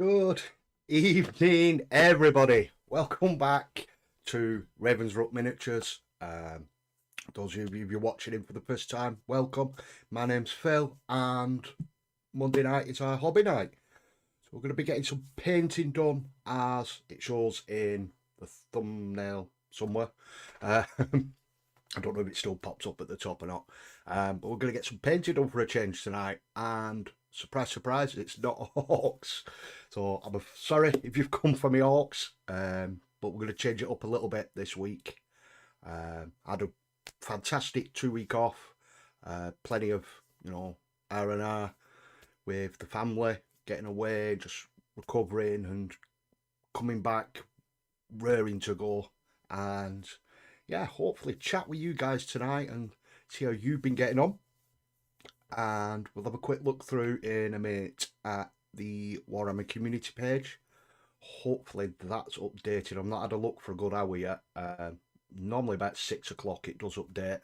Good evening, everybody. Welcome back to Ravensruck Miniatures. Those of you watching in for the first time, welcome. My name's Phil, and Monday night is our hobby night. So we're going to be getting some painting done, as it shows in the thumbnail somewhere. I don't know if it still pops up at the top or not. But we're going to get some painting done for a change tonight, and surprise, surprise, it's not Hawks. So I'm sorry if you've come for me, Hawks, but we're going to change it up a little bit this week. I had a fantastic 2 week off, plenty of, R&R with the family, getting away, just recovering and coming back raring to go. And yeah, hopefully chat with you guys tonight and see how you've been getting on. And we'll have a quick look through in a minute at the Warhammer community page. Hopefully that's updated. I've not had a look for a good hour yet. Normally about 6 o'clock it does update.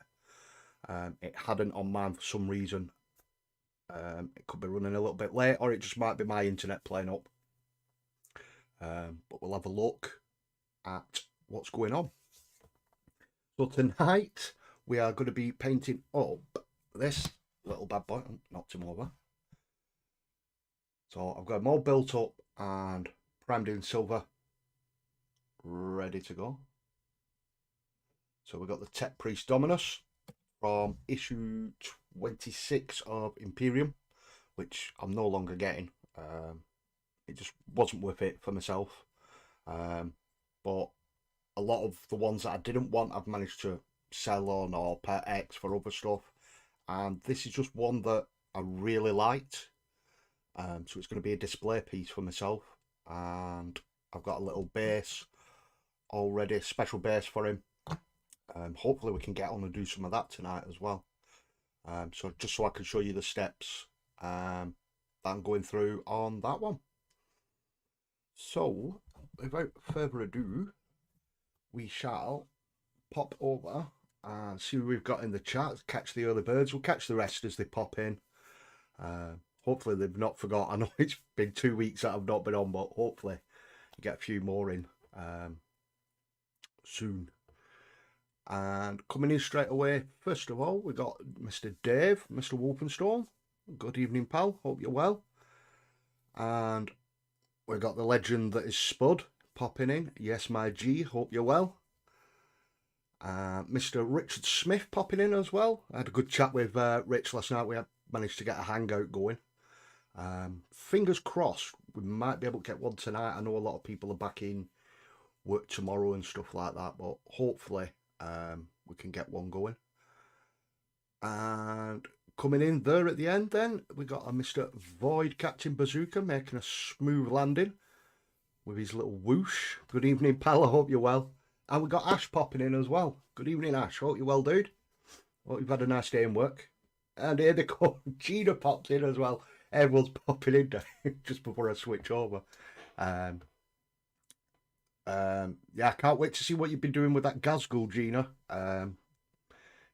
It hadn't on mine for some reason. It could be running a little bit late, or it just might be my internet playing up. But we'll have a look at what's going on. So tonight we are going to be painting up this little bad boy. Knocked him over. So I've got them all built up and primed in silver, ready to go. So we've got the TECH-PRIEST Dominus from issue 26 of Imperium, which I'm no longer getting. It just wasn't worth it for myself. But a lot of the ones that I didn't want, I've managed to sell on or pay X for other stuff. And this is just one that I really liked. So it's going to be a display piece for myself. And I've got a little base already, a special base for him. Hopefully we can get on and do some of that tonight as well. So just so I can show you the steps that I'm going through on that one. So without further ado, we shall pop over and see what we've got in the chat. Catch the early birds. We'll catch the rest as they pop in. Hopefully they've not forgot. I know it's been 2 weeks that I've not been on, but hopefully you get a few more in soon. And coming in straight away, first of all, we got Mr. Dave, Mr. Wolfenstone. Good evening, pal. Hope you're well. And we got the legend that is Spud popping in. Yes, my G. Hope you're well. Mr. Richard Smith popping in as well. I had a good chat with Rich last night. We had managed to get a hangout going. Fingers crossed we might be able to get one tonight. I know a lot of people are back in work tomorrow and stuff like that, but hopefully we can get one going. And coming in there at the end then, we got a Mr. Void Captain Bazooka making a smooth landing with his little whoosh. Good evening, pal. I hope you're well. And we got Ash popping in as well. Good evening, Ash. Hope you're well, dude. Hope you've had a nice day in work. And here they go. Gina popped in as well. Everyone's popping in just before I switch over. Yeah, I can't wait to see what you've been doing with that Gazgul, Gina.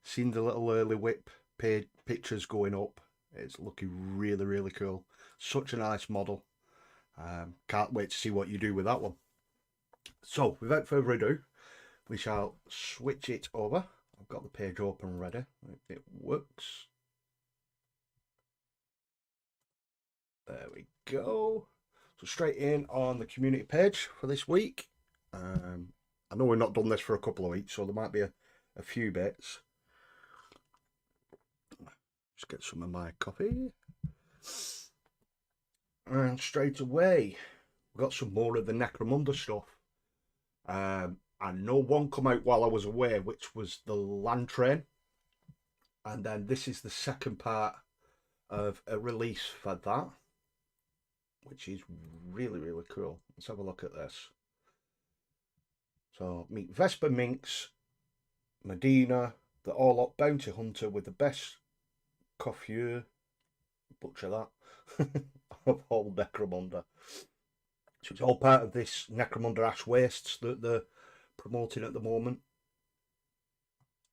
Seen the little early whip paid pictures going up. It's looking really, really cool. Such a nice model. Can't wait to see what you do with that one. So, without further ado, we shall switch it over. I've got the page open ready. It works. There we go. So straight in on the community page for this week. I know we've not done this for a couple of weeks, so there might be a few bits. Just get some of my coffee. And straight away, we've got some more of the Necromunda stuff. I know one come out while I was away, which was the Land Train. And then this is the second part of a release for that, which is really, really cool. Let's have a look at this. So, meet Vesper Minx, Medina, the Orlok Bounty Hunter with the best coiffure, butcher that, of all Necromunda. So it's all part of this Necromunda Ash Wastes that they're promoting at the moment.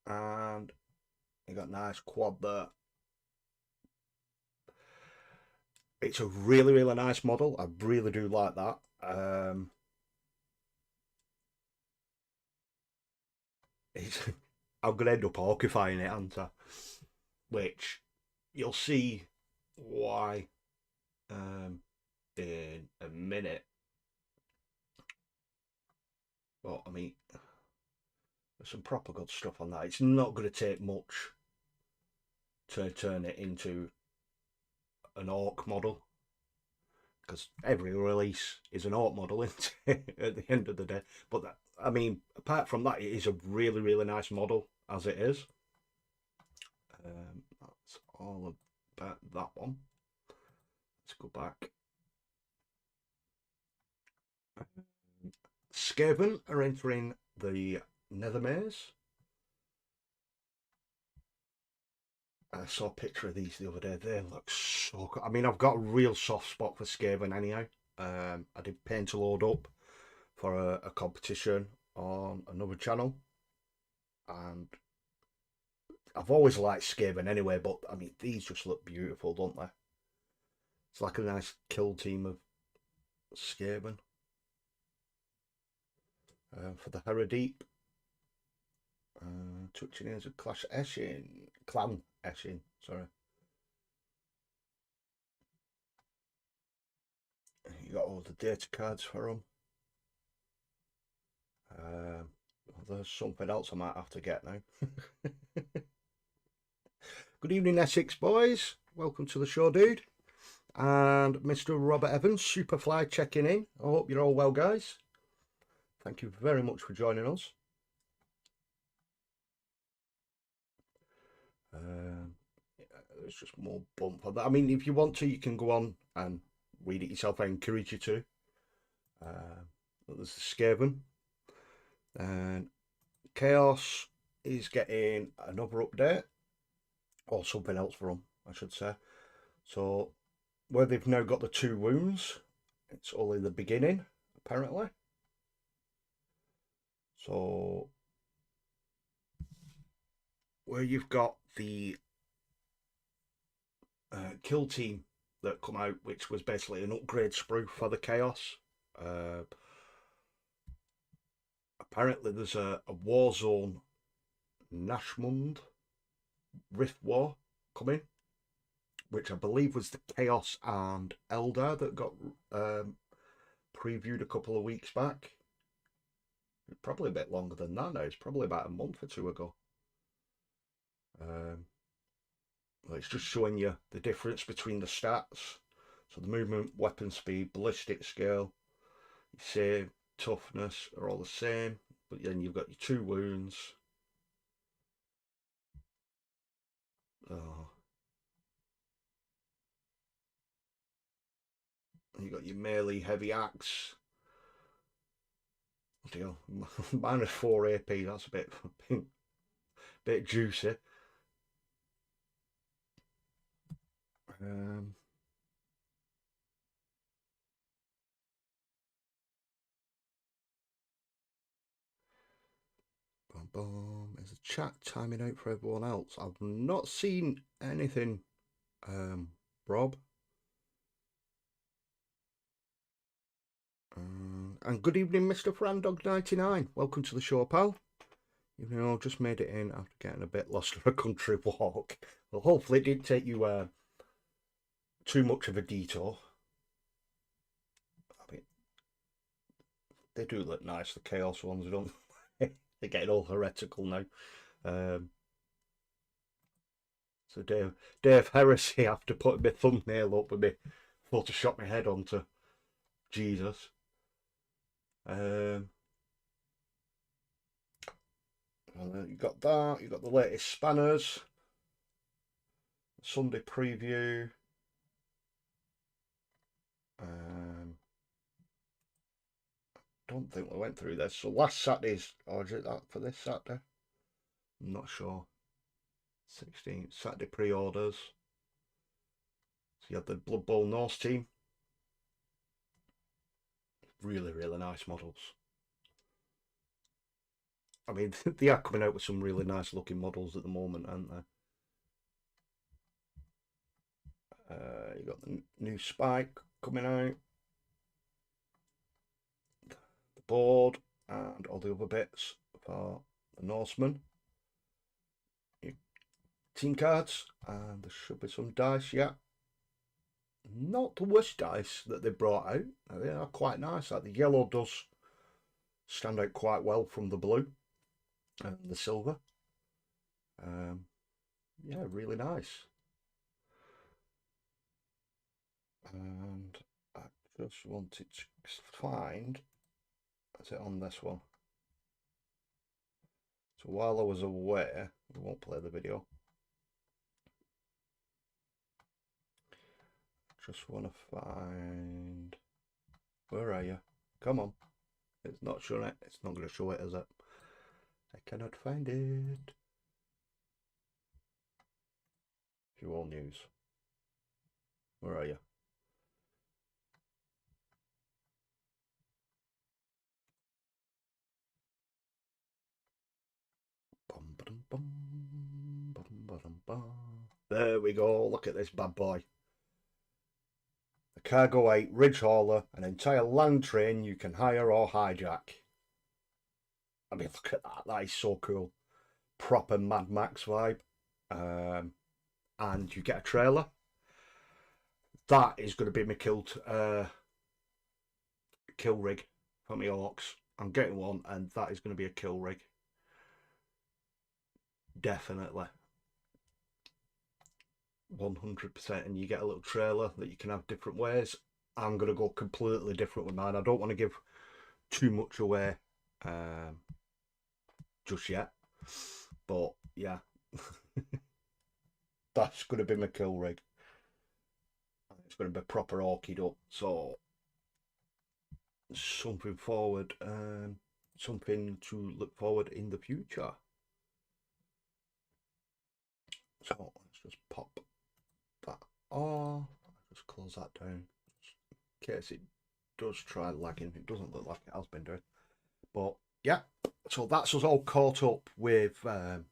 And you got a nice quad there. It's a really, really nice model. I really do like that. It's, I'm going to end up orcifying it, aren't I? Which you'll see why in a minute. But I mean, there's some proper good stuff on that. It's not going to take much to turn it into an orc model, because every release is an orc model, isn't it, at the end of the day. But that, I mean, apart from that, it is a really, really nice model as it is. That's all about that one. Let's go back. Skaven are entering the Nether Maze. I saw a picture of these the other day. They look so good. I mean, I've got a real soft spot for Skaven anyhow. I did paint a load up for a competition on another channel, and I've always liked Skaven anyway, but I mean, these just look beautiful, don't they? It's like a nice kill team of Skaven. For the Heredeep, touching is a Clash Eshin, Clan Eshin, sorry. You got all the data cards for them. There's something else I might have to get now. Good evening, Essex boys. Welcome to the show, dude. And Mr. Robert Evans, Superfly, checking in. I hope you're all well, guys. Thank you very much for joining us. There's just more bump on that. I mean, if you want to, you can go on and read it yourself. I encourage you to. There's the Skaven. And Chaos is getting another update, or something else for them, I should say. So, where they've now got the 2 wounds, it's only the beginning, apparently. So, where you've got the kill team that come out, which was basically an upgrade sprue for the Chaos. Apparently there's a Warzone Nashmund Rift War coming, which I believe was the Chaos and Eldar that got previewed a couple of weeks back. Probably a bit longer than that now. It's probably about a month or 2 ago. It's just showing you the difference between the stats. So the movement, weapon speed, ballistic skill, save, toughness are all the same, but then you've got your 2 wounds. Oh. You got your melee heavy axe. Deal. Minus 4 AP, that's a bit juicy. Is the chat timing out for everyone else? I've not seen anything, Rob. And good evening, Mr. Frandog99. Welcome to the show, pal. You know, just made it in after getting a bit lost on a country walk. Well, hopefully it didn't take you too much of a detour. I mean, they do look nice, the Chaos ones, don't they? They're getting all heretical now. So Dave Heresy, after putting my thumbnail up with me, Photoshop my head onto Jesus. You got that. You got the latest spanners. Sunday preview. Don't think we went through this. So last Saturday's, or is it that for this Saturday? I'm not sure. 16th Saturday pre-orders. So you have the Blood Bowl Norse team. Really, really nice models. I mean, they are coming out with some really nice looking models at the moment, aren't they? You got the new spike coming out, the board, and all the other bits for the Norseman. Your team cards, and there should be some dice. Yeah, not the worst dice that they brought out. They are quite nice. Like the yellow does stand out quite well from the blue and the silver. Yeah, really nice. And I just wanted to find, is it on this one? So while I was away, we won't play the video. Just want to find, where are you? Come on. It's not showing it. It's not going to show it, is it? I cannot find it. View all news. Where are you? There we go. Look at this bad boy. The Cargo 8 Ridge Hauler, an entire land train you can hire or hijack. I mean, look at that. That is so cool. Proper Mad Max vibe. And you get a trailer. That is going to be my kill rig for my orcs. I'm getting one, and that is going to be a kill rig. Definitely. 100%. And you get a little trailer that you can have different ways. I'm going to go completely different with mine. I don't want to give too much away just yet. But yeah. That's going to be my kill rig. It's going to be proper orkied up. So something forward, something to look forward in the future. So let's just pop that off. Just close that down in case it does try lagging. It doesn't look like it has been doing. But yeah, so that's us all caught up with the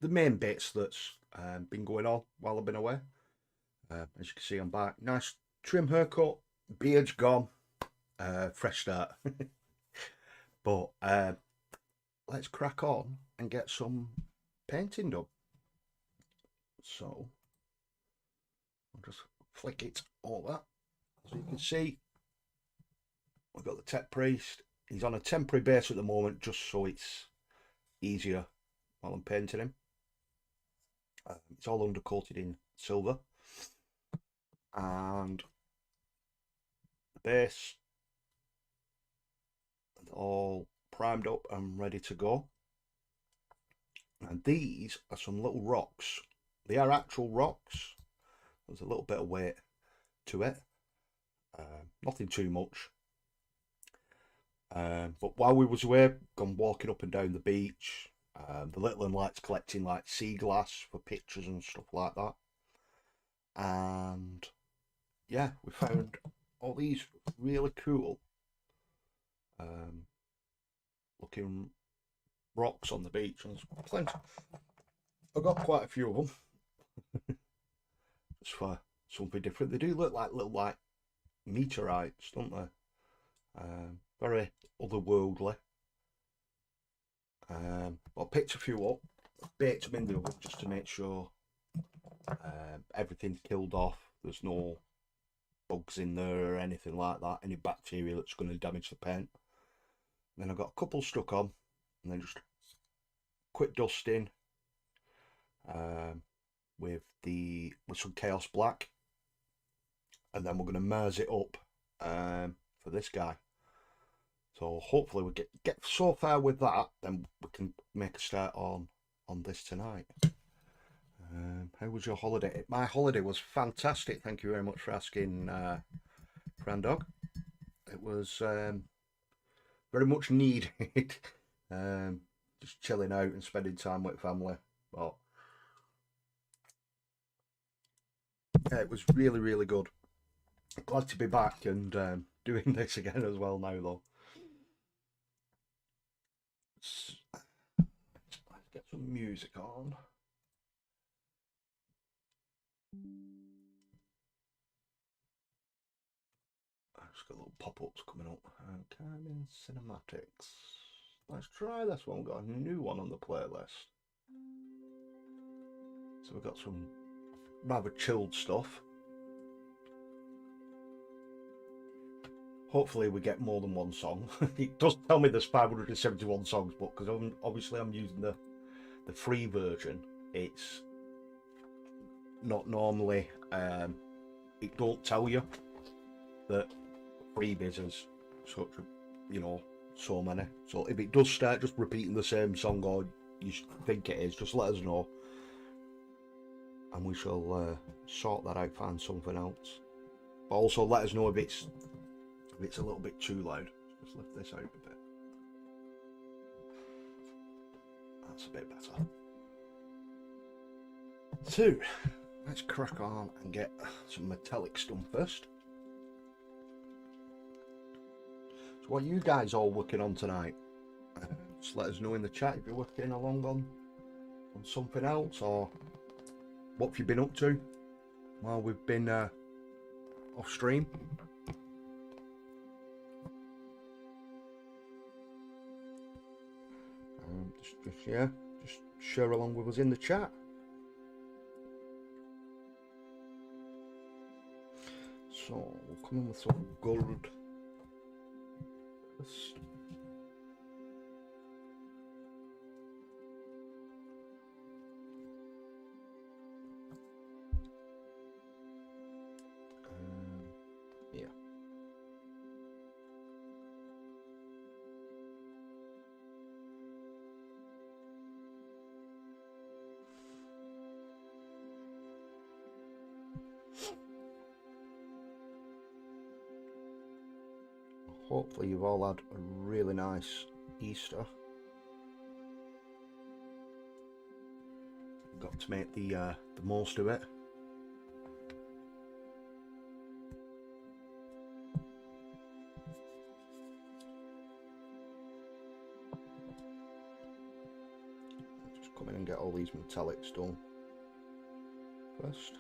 main bits that's been going on while I've been away. As you can see, I'm back. Nice trim haircut, beard's gone, fresh start. But let's crack on and get some painting done. So I'll just flick it over. As you can see, we've got the TECH-PRIEST. He's on a temporary base at the moment, just so it's easier while I'm painting him. It's all undercoated in silver. And the base is all primed up and ready to go. And these are some little rocks. They are actual rocks. There's a little bit of weight to it. Nothing too much. But while we was away, gone walking up and down the beach. The little one likes collecting like sea glass for pictures and stuff like that. And yeah, we found all these really cool looking rocks on the beach. And there's plenty. I've got quite a few of them. Just for something different. They do look like little like meteorites, don't they? Very otherworldly. I picked a few up, baked them in the oven just to make sure everything's killed off. There's no bugs in there or anything like that, any bacteria that's going to damage the paint. Then I've got a couple stuck on, and then just quick dusting with some Chaos Black, and then we're going to merge it up for this guy. So hopefully we get so far with that, then we can make a start on this tonight. How was your holiday? My holiday was fantastic. Thank you very much for asking, Grandog. It was very much needed. Just chilling out and spending time with family. But yeah, it was really, really good. Glad to be back and doing this again as well now, though. Let's get some music on. It's got little pop-ups coming up. Carmen Cinematics. Let's try this one. We've got a new one on the playlist. So we've got some rather chilled stuff. Hopefully we get more than one song. It does tell me there's 571 songs, but because obviously I'm using the free version, it's not normally, it don't tell you that freebies is such a, you know, so many. So if it does start just repeating the same song, or you think it is, just let us know, and we shall sort that out, find something else. But also let us know if it's a little bit too loud. Just lift this out a bit. That's a bit better. So let's crack on and get some metallics done first. So what are you guys all working on tonight? Just let us know in the chat if you're working along on something else, or what have you been up to while we've been off stream. Just share along with us in the chat. So we'll come in with some gold. Yeah. Hopefully you've all had a really nice Easter. Got to make the most of it. Just come in and get all these metallics done first.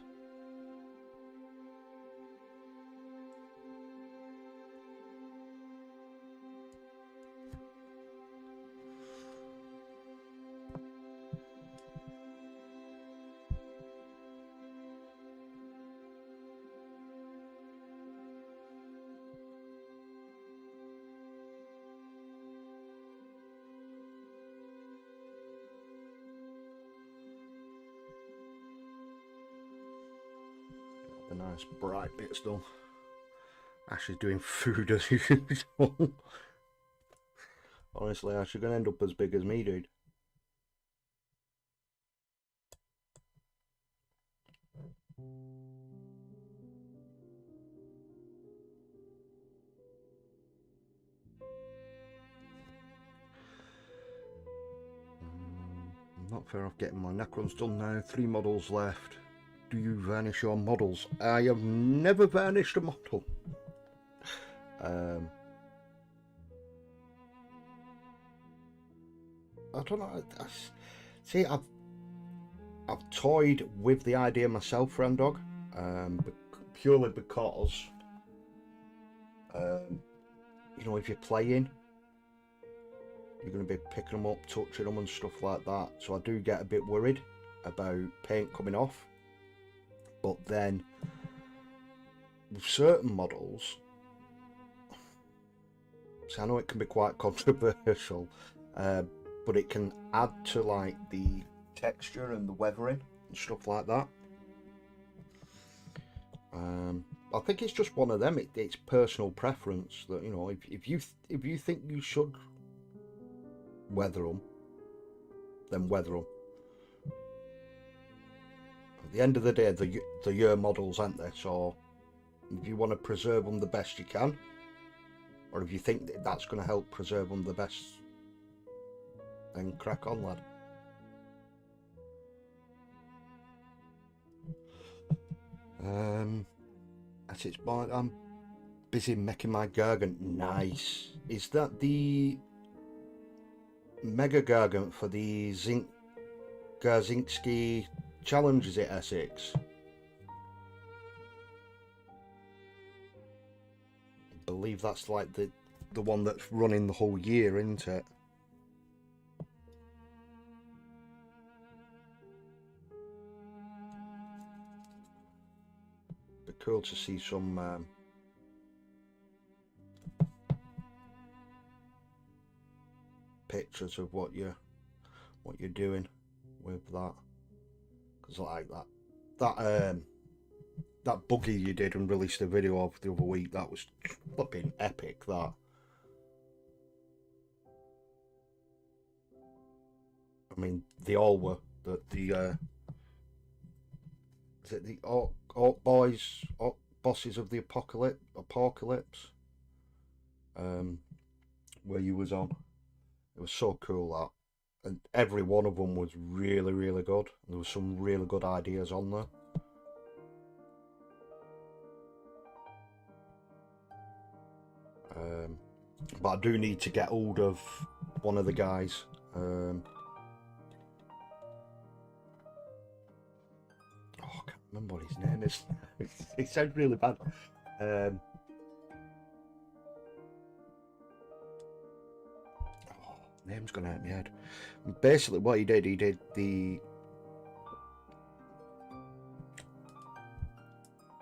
The nice bright bits done. Actually doing food as usual. Honestly, I should gonna end up as big as me, dude. I'm not far off getting my Necrons done now. 3 models left. Do you varnish your models? I have never varnished a model. I don't know. See, I've toyed with the idea myself, Randog, purely because, you know, if you're playing, you're going to be picking them up, touching them and stuff like that. So I do get a bit worried about paint coming off. But then, with certain models, so I know it can be quite controversial, but it can add to like the texture and the weathering and stuff like that. I think it's just one of them. It's personal preference that, you know, if you think you should weather them, then weather them. At the end of the day, they're your models, aren't they? So if you want to preserve them the best you can, or if you think that that's going to help preserve them the best, then crack on, lad. As it's by, I'm busy making my Gargant. Nice. Is that the Mega Gargant for the Garzinski challenge? Is it Essex? believe that's like the one that's running the whole year, isn't it? Be cool to see some pictures of what you're doing with that, because like that buggy you did and released a video of the other week, that was flipping epic. That, I mean, they all were. The is it the Orc Boys, Orc Bosses of the Apocalypse, where you was on? It was so cool, that, and every one of them was really, really good. There was some really good ideas on there. But I do need to get hold of one of the guys. Oh, I can't remember what his name is. It sounds really bad. Name's gonna hurt my head. Basically, what he did the.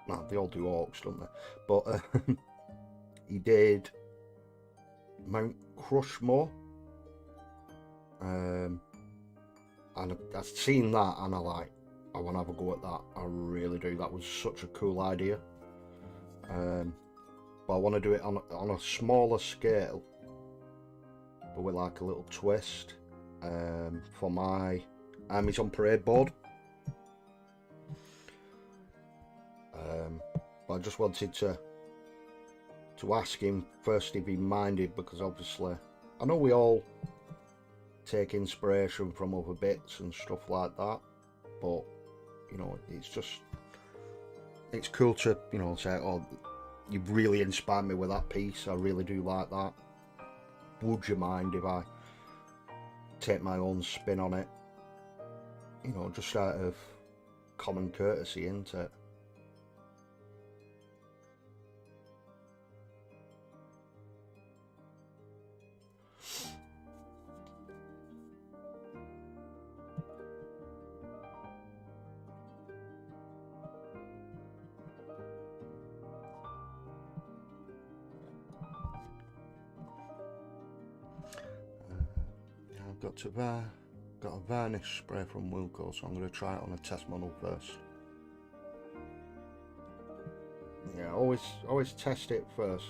Well, they all do orcs, don't they? But he did Mount Crushmore, and I've seen that, and I want to have a go at that. I really do. That was such a cool idea. But I want to do it on a smaller scale, but with like a little twist, for my Armies on Parade board. But I just wanted to ask him first if he minded, because obviously I know we all take inspiration from other bits and stuff like that, but you know, it's cool to, you know, say, oh, you've really inspired me with that piece, I really do like that, would you mind if I take my own spin on it? You know, just out of common courtesy, isn't it? Got a varnish spray from Wilco, so I'm going to try it on a test model first. Yeah, always test it first.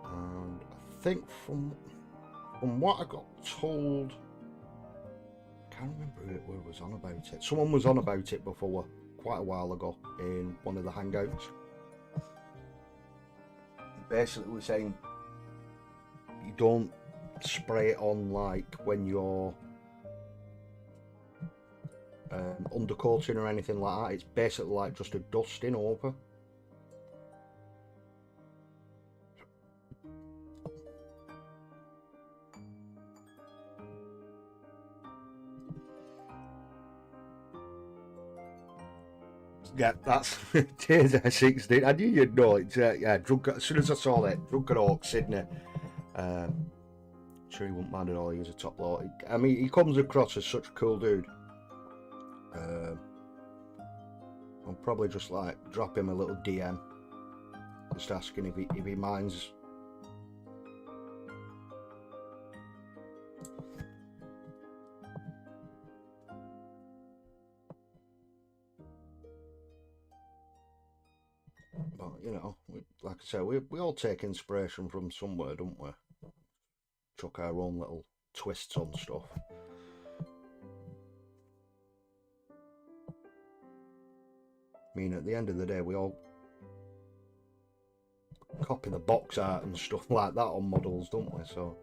And I think from what I got told, I can't remember who was on about it. Someone was on about it before, quite a while ago, in one of the hangouts. Basically, we're saying you don't spray it on like when you're undercoating or anything like that. It's basically like just a dusting over. Yeah, that's Taser 16. I knew you'd know it. Yeah, drunk, as soon as I saw that, Drunken Orc, Sydney. Sure he wouldn't mind at all. He was a top lot. I mean, he comes across as such a cool dude. I'll probably just like drop him a little DM, just asking if he minds. But you know, like I say, we all take inspiration from somewhere, don't we? Chuck our own little twists on stuff. I mean, at the end of the day, we all copy the box art and stuff like that on models, don't we? So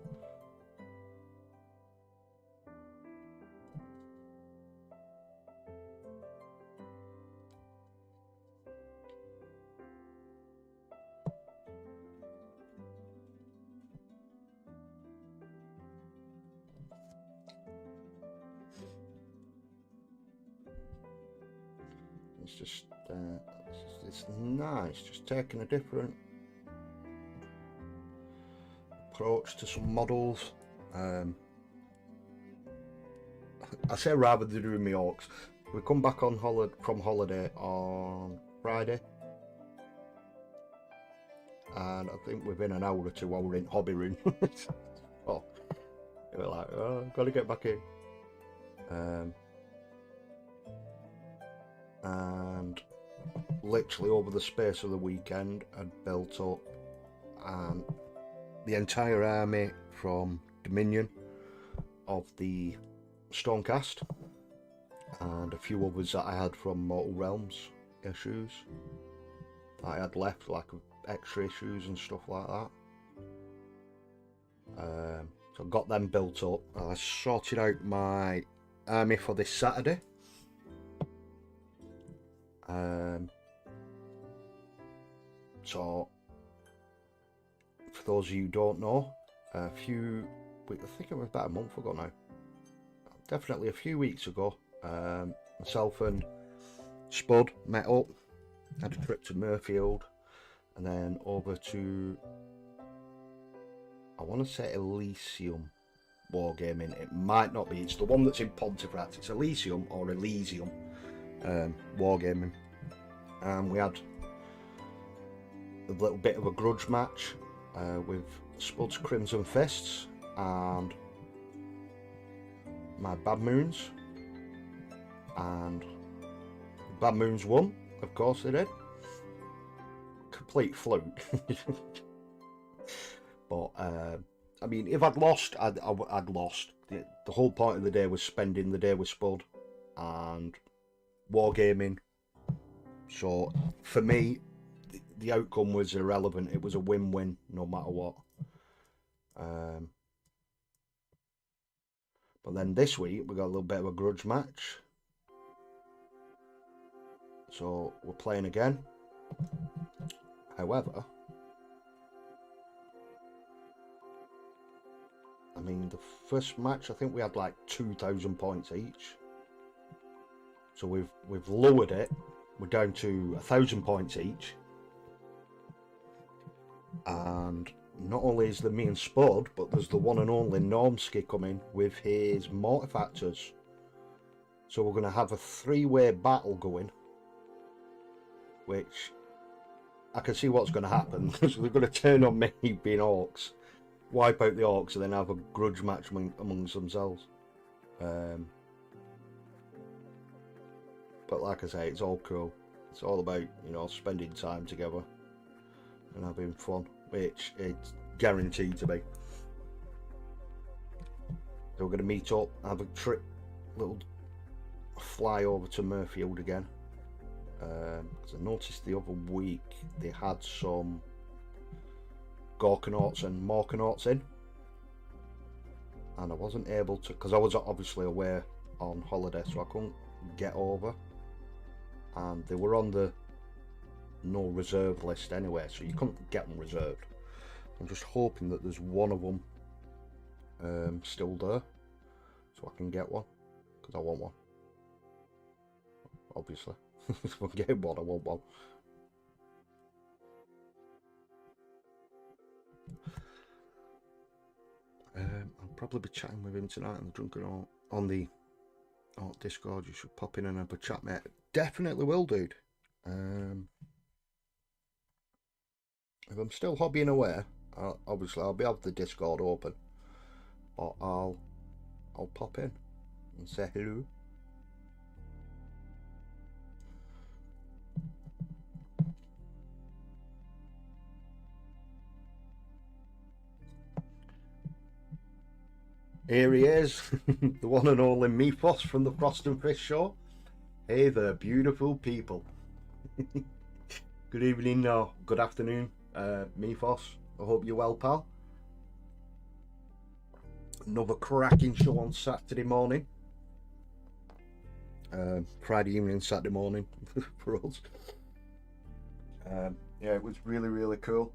It's just it's nice, just taking a different approach to some models. I say rather than doing my orcs, we come back on from holiday on Friday, and I think within an hour or two I were in hobby room. Oh, we were like, oh, I've got to get back in. And literally over the space of the weekend I'd built up the entire army from Dominion of the Stormcast and a few others that I had from Mortal Realms issues that I had left, like extra issues and stuff like that. So I got them built up. I sorted out my army for this Saturday. So for those of you who don't know, I think it was about a month ago now, definitely a few weeks ago, myself and Spud met up, had a trip to Murfield, and then over to, I want to say Elysium Wargaming. It might not be, it's the one that's in Pontefract. It's Elysium or Elysium Wargaming. And we had a little bit of a grudge match with Spud's Crimson Fists and my Bad Moons, and Bad Moons won, of course they did. Complete fluke. But I mean, if I'd lost, I'd lost. The whole point of the day was spending the day with Spud and wargaming. So for me, the outcome was irrelevant. It was a win-win no matter what. But then this week we got a little bit of a grudge match, so we're playing again. However, I mean, the first match I think we had like 2,000 points each, so we've lowered it. We're down to 1,000 points each, and not only is there me and Spud, but there's the one and only Normski coming with his Mortifactors. So we're going to have a three-way battle going, which I can see what's going to happen. So they're going to turn on me being orcs, wipe out the orcs, and then have a grudge match amongst themselves. But like I say, it's all cool. It's all about, you know, spending time together and having fun, which it's guaranteed to be. So we're going to meet up, have a little fly over to Murfield again. Because I noticed the other week they had some Gorkanauts and Morkanauts in, and I wasn't able to, because I was obviously away on holiday, so I couldn't get over, and they were on the no reserve list anyway, so you couldn't get them reserved. I'm just hoping that there's one of them still there, so I can get one, because I want one, obviously. If I get one, I want one. I'll probably be chatting with him tonight on the Drunken Orc, on the Discord. You should pop in and have a chat, mate. Definitely will, dude. If I'm still hobbying away, obviously I'll be able the Discord open, but I'll pop in and say hello. Here he is, the one and only Mythos from the Frost and Fish Show. Hey there, beautiful people. Good evening, or good afternoon, Mythos. I hope you're well, pal. Another cracking show on Saturday morning. Friday evening, Saturday morning for us. Yeah, it was really, really cool.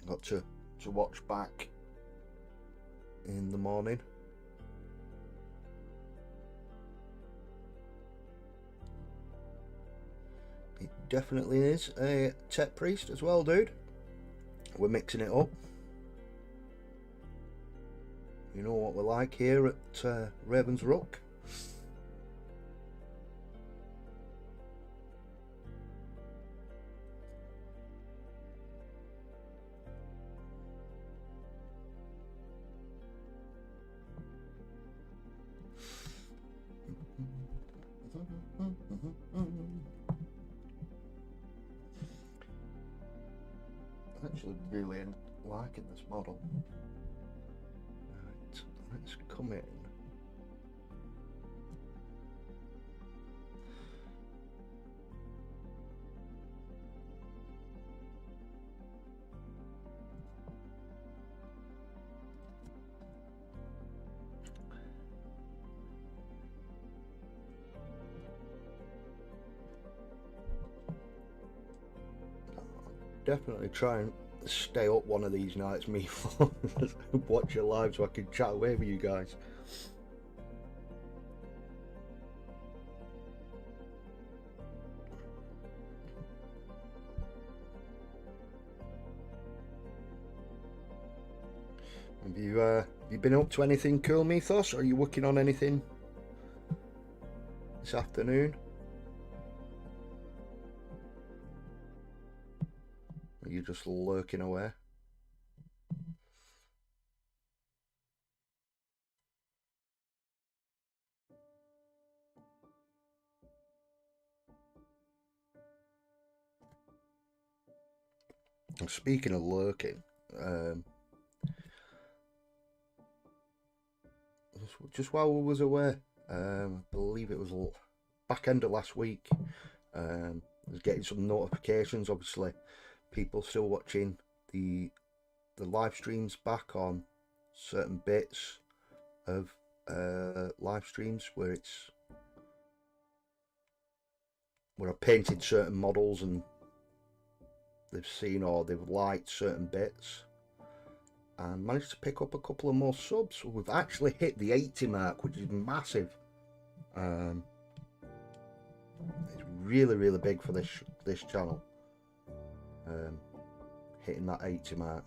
Got to watch back in the morning. definitely is a TECH-PRIEST as well, dude. We're mixing it up. You know what we're like here at Ravens Rook. Actually really liking this model. Right, let's come in. Definitely try and stay up one of these nights, me. Watch your live so I can chat away with you guys. Have you been up to anything cool, Mythos? Or are you working on anything this afternoon? Or are you just lurking away? And speaking of lurking, just while we was away, I believe it was back end of last week, I was getting some notifications. Obviously, people still watching the live streams back on certain bits of live streams where I've painted certain models and they've seen or they've liked certain bits, and managed to pick up a couple of more subs. So we've actually hit the 80 mark, which is massive. It's really big for this channel, hitting that 80 mark.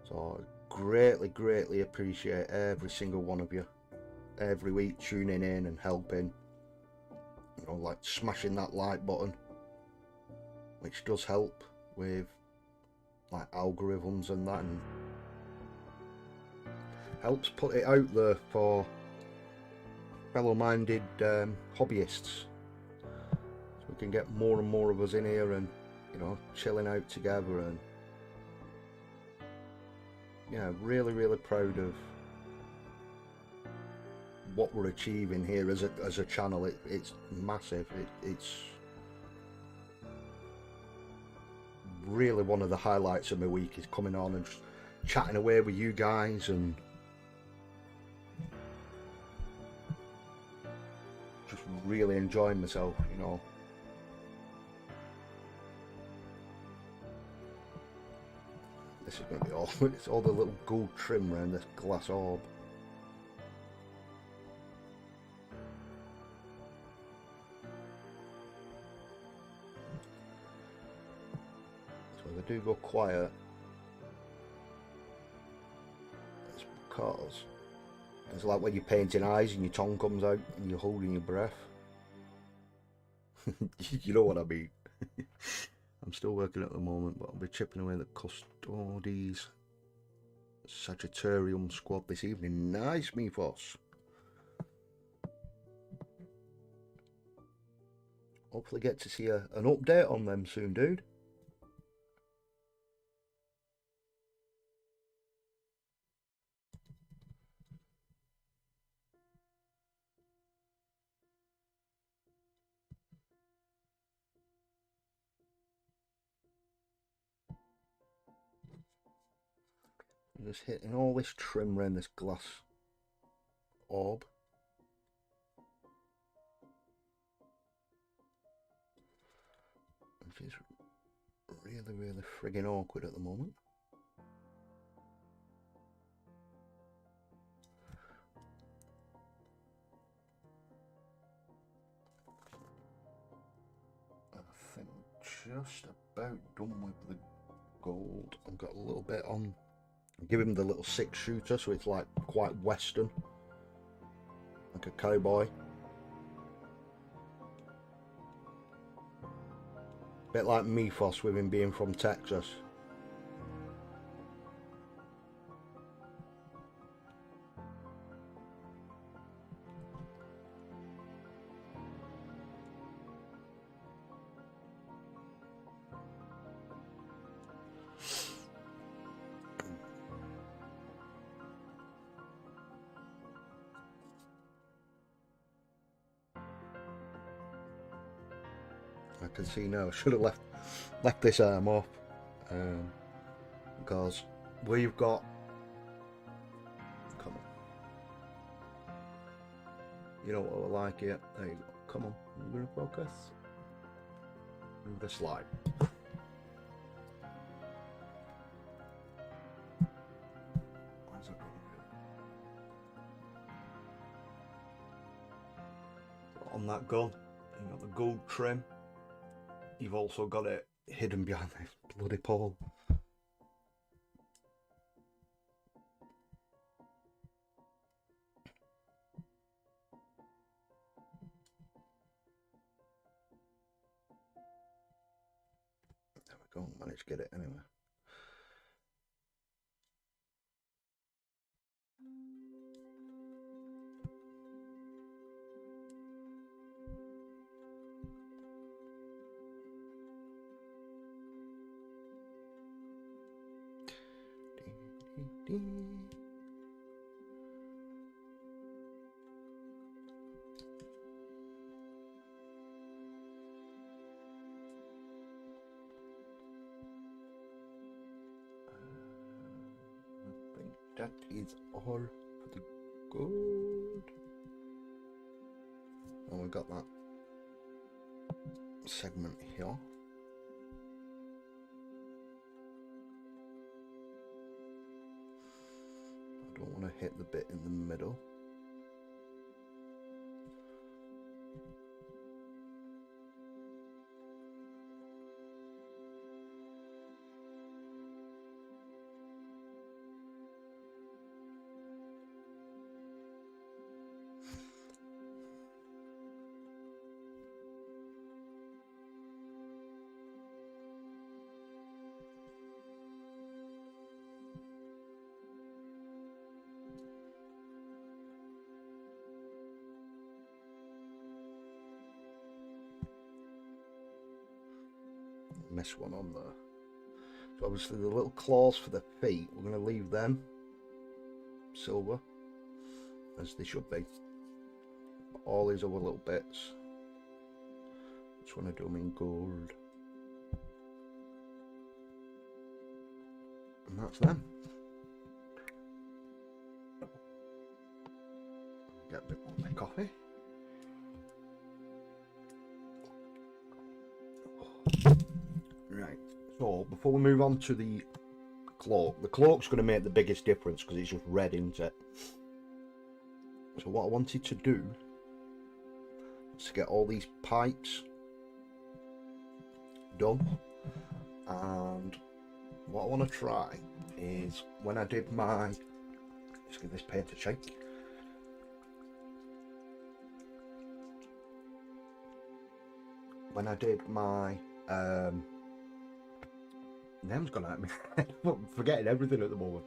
So I greatly appreciate every single one of you every week tuning in and helping, you know, like smashing that like button, which does help with like algorithms and that, and helps put it out there for fellow-minded hobbyists, so we can get more and more of us in here and, you know, chilling out together. And yeah, really proud of what we're achieving here as a channel. It's massive. It's really one of the highlights of my week is coming on and just chatting away with you guys and just really enjoying myself, you know. This is going to be all, it's all the little gold trim around this glass orb. So if I do go quiet, it's because it's like when you're painting eyes and your tongue comes out and you're holding your breath. You know what I mean. I'm still working at the moment, but I'll be chipping away the Custodes Sagittarium squad this evening. Nice, Mythos. Hopefully get to see an update on them soon, dude. I'm just hitting all this trim around this glass orb. Which is really friggin' awkward at the moment. just about done with the gold. I've got a little bit on. Give him the little 6-shooter, so it's like quite western, like a cowboy. Bit like Mythos with him being from Texas. I can see now I should have left this arm off, because we've got, come on, you know what I like here, there you go, come on, you're gonna focus, move the slide. Where's it going? On that gun, you've got the gold trim. You've also got it hidden behind this bloody pole. There we go, managed to get it anyway. I think that is all for the gold. Oh, we got that segment here. I don't want to hit the bit in the middle. Miss one on there. So obviously the little claws for the feet, we're going to leave them silver, as they should be. All these other little bits, just want to do them in gold. And that's them. Get a bit more of my coffee. Right, so before we move on to the cloak's going to make the biggest difference because it's just red, isn't it? So what I wanted to do is to get all these pipes done, and what I want to try is when I did my, let's give this paint a shake. When I did my name's gone at me. I'm forgetting everything at the moment.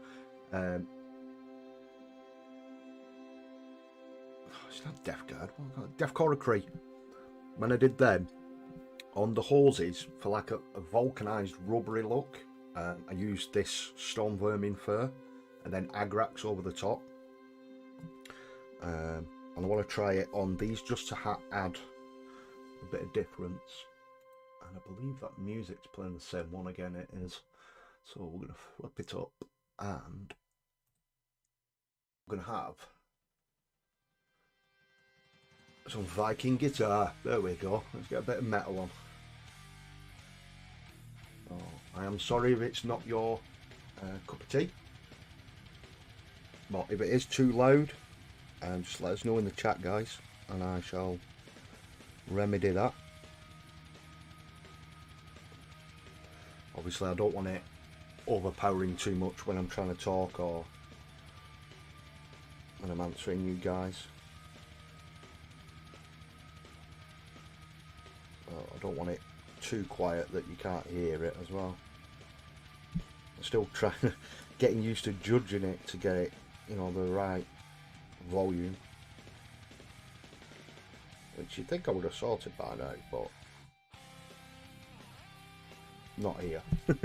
It's not Def Guard. Def Coracree. When I did them on the hoses for like a vulcanized rubbery look, I used this stone vermin fur and then Agrax over the top. And I want to try it on these just to add a bit of difference. And I believe that music's playing the same one again, it is. So we're going to flip it up and we're going to have some Viking guitar. There we go. Let's get a bit of metal on. Oh, I am sorry if it's not your cup of tea. But if it is too loud, just let us know in the chat, guys, and I shall remedy that. obviously I don't want it overpowering too much when I'm trying to talk or when I'm answering you guys. I don't want it too quiet that you can't hear it as well. I'm still trying, getting used to judging it to get it, you know, the right volume. Which you'd think I would have sorted by now, but not here. I'm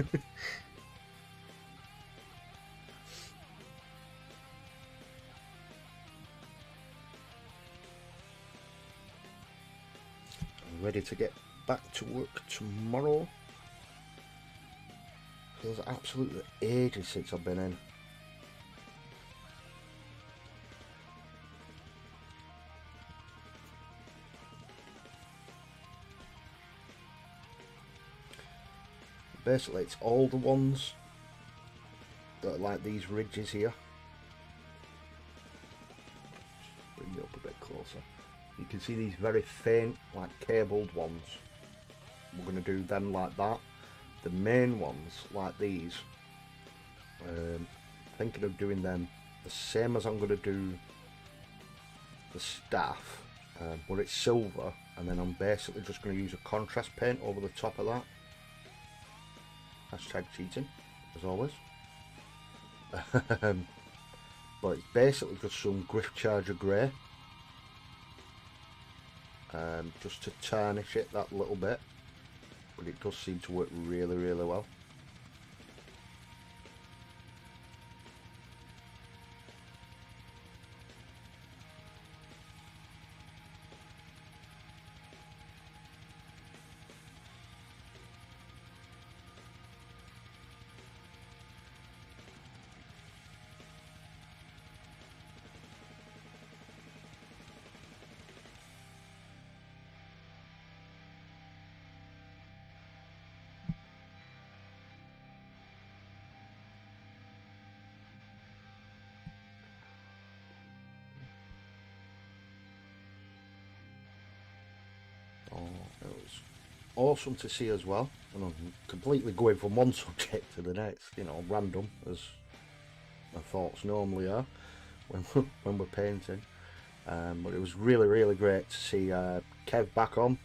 ready to get back to work tomorrow. Feels absolutely ages since I've been in. Basically, it's all the ones that are like these ridges here. Bring it up a bit closer. You can see these very faint, like cabled ones. We're going to do them like that. The main ones, like these, thinking of doing them the same as I'm going to do the staff, but it's silver, and then I'm basically just going to use a contrast paint over the top of that. Hashtag cheating, as always. But it's basically just some Griff Charger grey, just to tarnish it that little bit, but it does seem to work really, really well. It was awesome to see as well, and I'm completely going from one subject to the next, you know, random as my thoughts normally are when we're painting. But it was really, really great to see Kev back on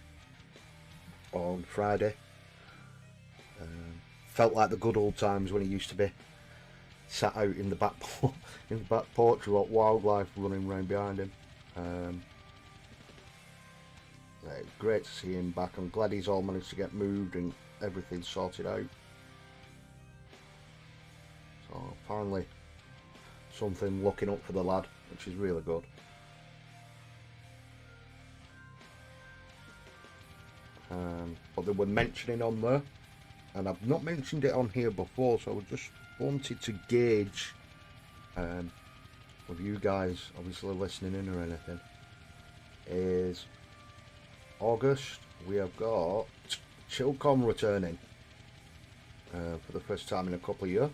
Friday. Felt like the good old times when he used to be sat out in the back in the back porch with wildlife running around behind him. It was great to see him back. I'm glad he's all managed to get moved and everything sorted out. So finally something looking up for the lad, which is really good. But they were mentioning on there, and I've not mentioned it on here before, so I just wanted to gauge with you guys obviously listening in or anything, is August we have got ChillCon returning for the first time in a couple of years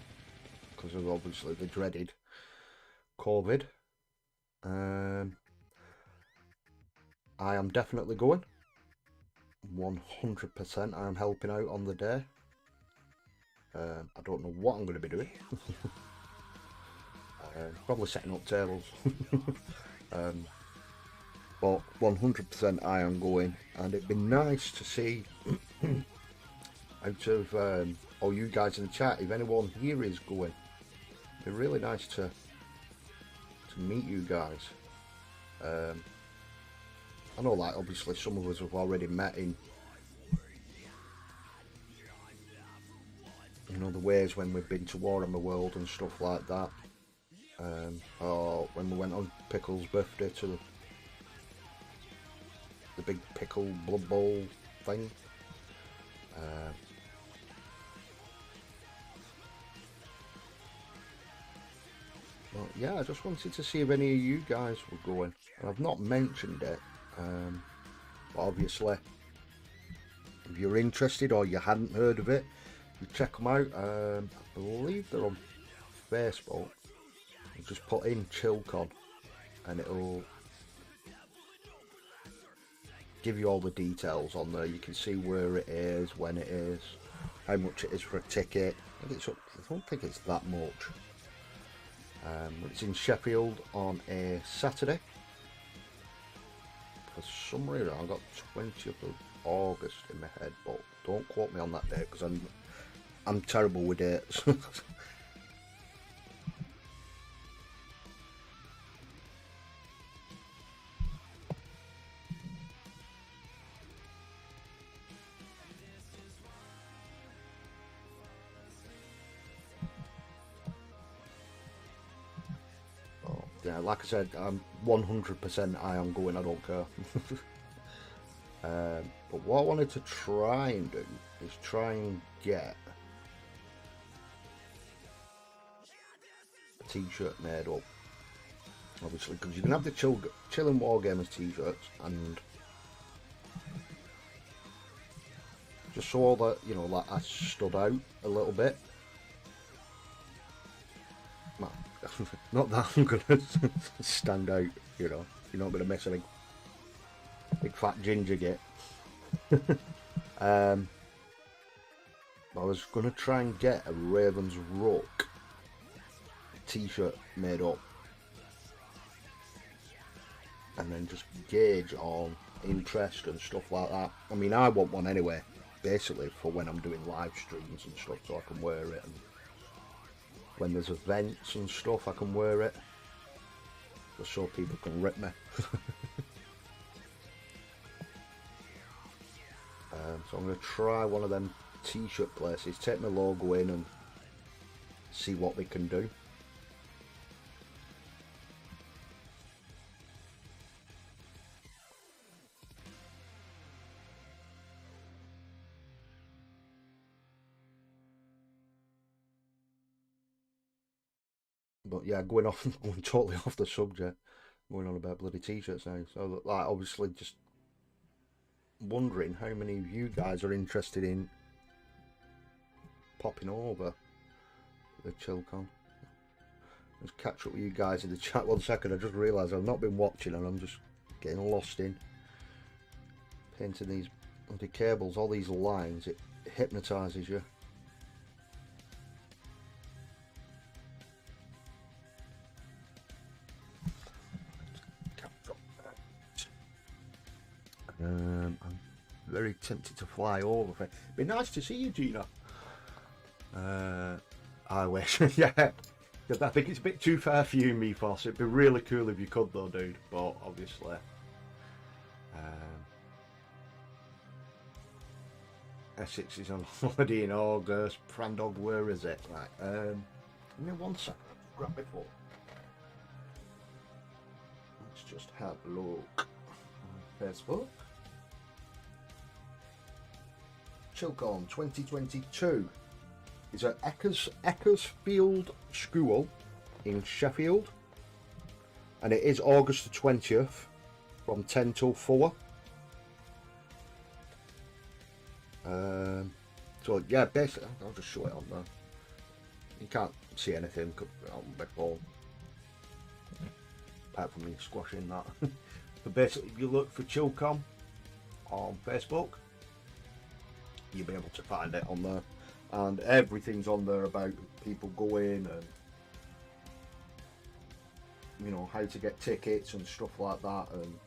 because of obviously the dreaded COVID. I am definitely going 100%. I am helping out on the day. I don't know what I'm going to be doing. Probably setting up tables. But 100% I am going, and it'd be nice to see out of all you guys in the chat, if anyone here is going. It'd be really nice to meet you guys. I know, like, obviously some of us have already met in, you know, the ways when we've been to Warhammer World and stuff like that, or when we went on Pickle's birthday to the big pickle blood bowl thing. But yeah, I just wanted to see if any of you guys were going, and I've not mentioned it. But obviously, if you're interested or you hadn't heard of it, you check them out. I believe they're on Facebook. You just put in ChillCon and it'll give you all the details on there. You can see where it is, when it is, how much it is for a ticket. I don't think it's that much. It's in Sheffield on a Saturday. For some reason, I got 20th of August in my head, but don't quote me on that date because I'm terrible with dates. Yeah, like I said, I'm 100% I am going, I don't care. But what I wanted to try and do is try and get a t-shirt made up. Obviously, because you can have the Chilling Wargamers t-shirts, and just so that, you know, like I stood out a little bit. Not that I'm gonna stand out, you know. You're not gonna miss a big fat ginger git. I was gonna try and get a Raven's Rook t-shirt made up, and then just gauge on interest and stuff like that. I mean, I want one anyway, basically for when I'm doing live streams and stuff, so I can wear it, and when there's events and stuff I can wear it, just so people can rip me. So I'm going to try one of them t-shirt places, take my logo in and see what they can do. But yeah, going totally off the subject, going on about bloody t-shirts now. So like, obviously, just wondering how many of you guys are interested in popping over the ChillCon. Let's catch up with you guys in the chat 1 second. I just realised I've not been watching and I'm just getting lost in painting these bloody cables, all these lines. It hypnotises you. I'm very tempted to fly over. It'd be nice to see you, Gina. I wish. Yeah, I think it's a bit too far for you, Mephos. It'd be really cool if you could, though, dude. But obviously, Essex is on holiday in August. Prandog, where is it? Right. Give me 1 second. Grab my phone. Let's just have a look on Facebook. ChillCon 2022 is at Eckersfield School in Sheffield, and it is August the 20th from 10 till 4. So yeah, basically I'll just show it on there. You can't see anything on my phone apart from me squashing that. But basically, if you look for ChillCon on Facebook, you'll be able to find it on there, and everything's on there about people going and, you know, how to get tickets and stuff like that, and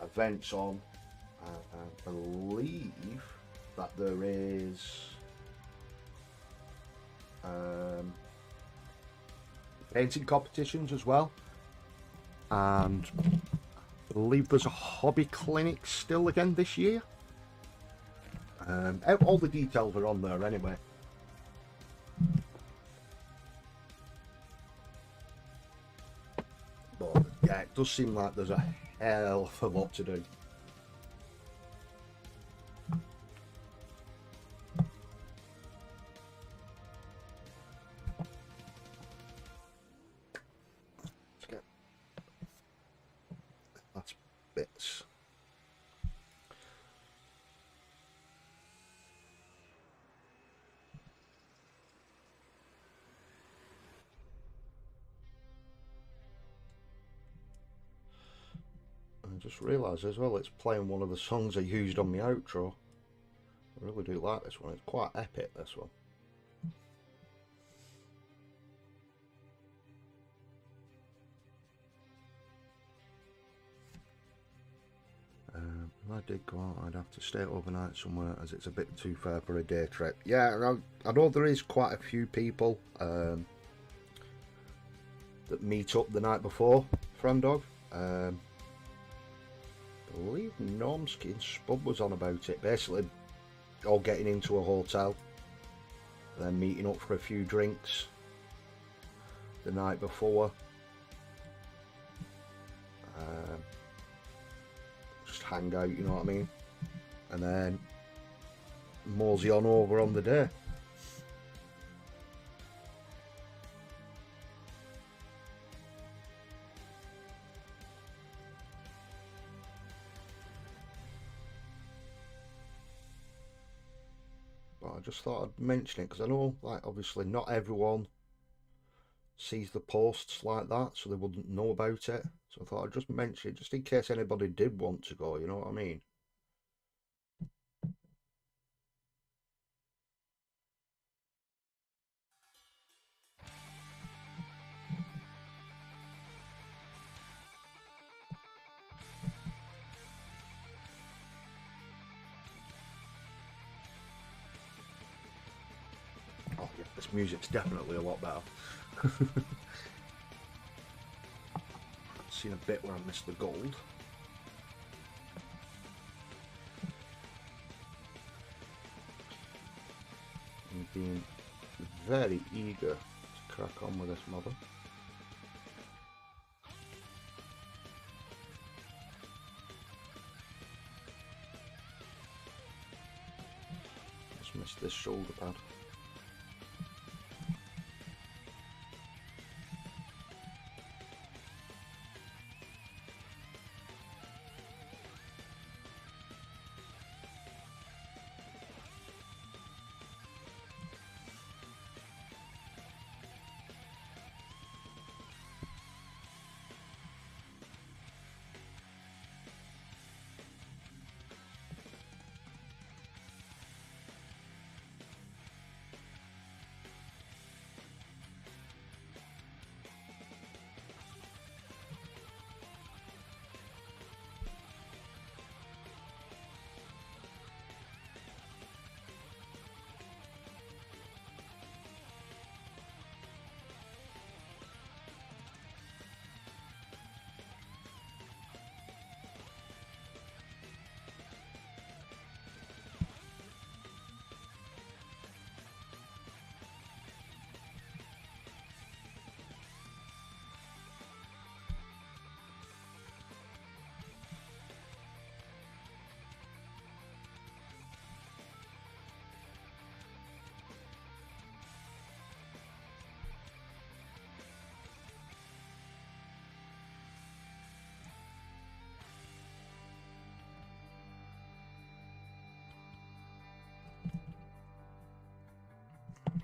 events on. I believe that there is painting competitions as well, and I believe there's a hobby clinic still again this year. All the details are on there anyway. But yeah, it does seem like there's a hell of a lot to do. Let's get last bits. I just realised as well it's playing one of the songs I used on my outro. I really do like this one. It's quite epic, this one. If I did go out, I'd have to stay overnight somewhere, as it's a bit too far for a day trip. Yeah, I know there is quite a few people that meet up the night before Frandog. I believe Normski and Spud was on about it. Basically, all getting into a hotel, then meeting up for a few drinks the night before. Just hang out, you know what I mean? And then mosey on over on the day. But I just thought I'd mention it because I know, like, obviously not everyone sees the posts like that, so they wouldn't know about it. So I thought I'd just mention it just in case anybody did want to go, you know what I mean? Oh yeah, this music's definitely a lot better. I've seen a bit where I missed the gold. I'm being very eager to crack on with this model. Just missed this shoulder pad.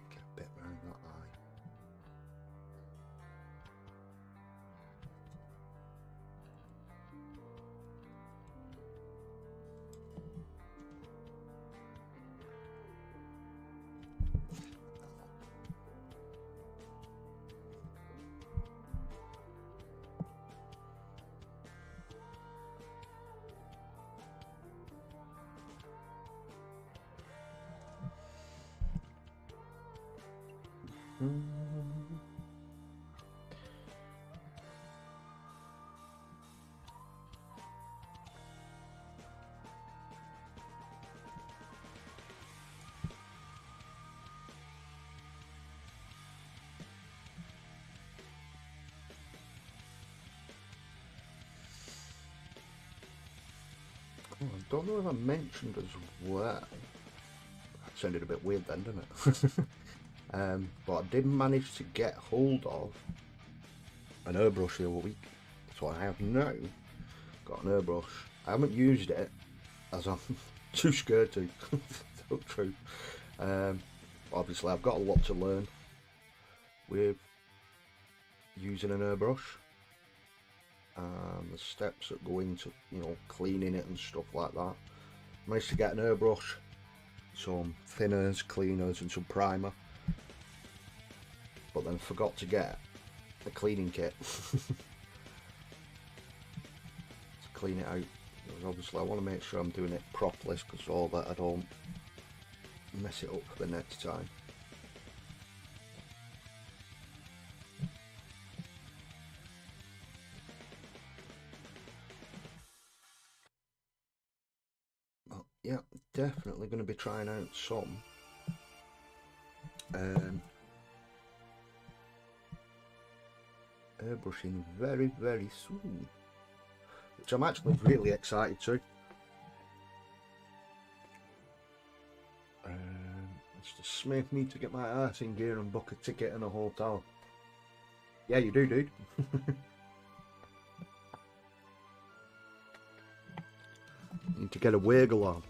Get a bit round that eye. Oh, I don't know if I mentioned as well. That sounded a bit weird then, didn't it? But I did manage to get hold of an airbrush the other week. So I have now got an airbrush. I haven't used it as I'm too scared to. Tell the truth. Obviously, I've got a lot to learn with using an airbrush. The steps that go into, you know, cleaning it and stuff like that. Managed to get an airbrush some thinners, cleaners and some primer, but then forgot to get the cleaning kit to clean it out. Because obviously I want to make sure I'm doing it properly, because all that I don't mess it up for the next time. But yeah, definitely going to be trying out some airbrushing very soon, which I'm actually really excited to. Mr. Smith, need to get my arse in gear and book a ticket and a hotel. Yeah, you do, dude. Need to get a wiggle on.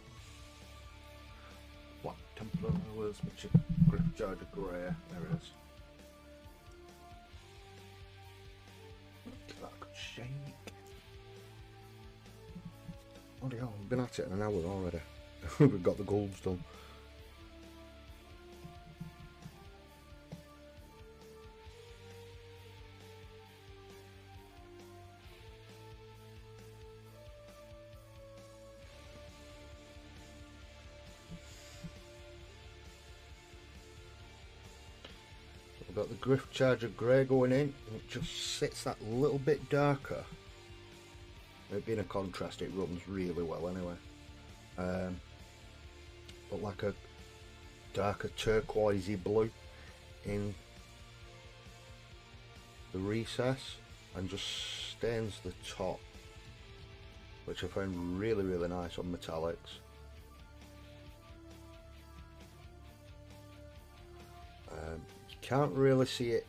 Black Templar, where's my chip? Griff Charger Grey, there it is. That could shake. Oh hell, I've been at it in an hour already. We've got the golds done. We've got the Griff Charger Grey going in, and it just sits that little bit darker. It being a contrast, it runs really well anyway. But like a darker turquoisey blue in the recess, and just stains the top, which I found really nice on metallics. Can't really see it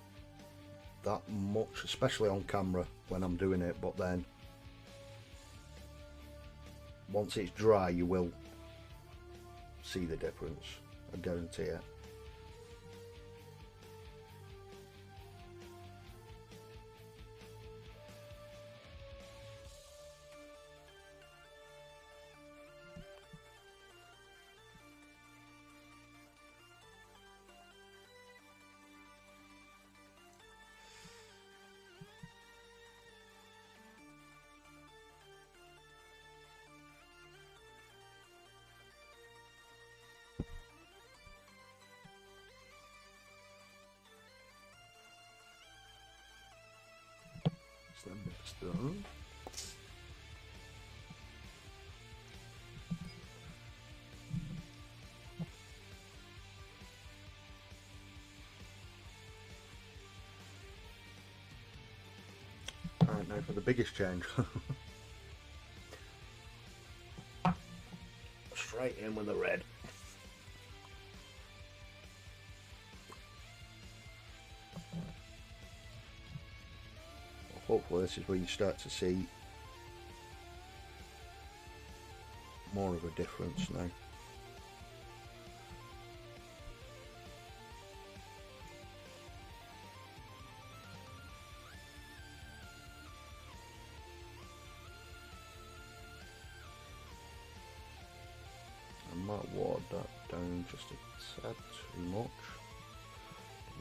that much, especially on camera when I'm doing it, but then once it's dry you will see the difference, I guarantee it. So next done. Alright, now for the biggest change. Straight in with the red. Hopefully this is where you start to see more of a difference now. I might water that down just a tad too much.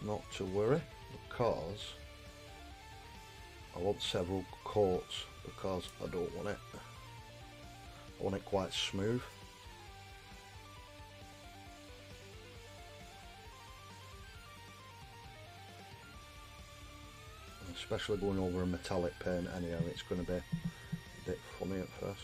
Not to worry, because I want several coats, because I don't want it. I want it quite smooth. Especially going over a metallic paint anyhow, it's going to be a bit funny at first.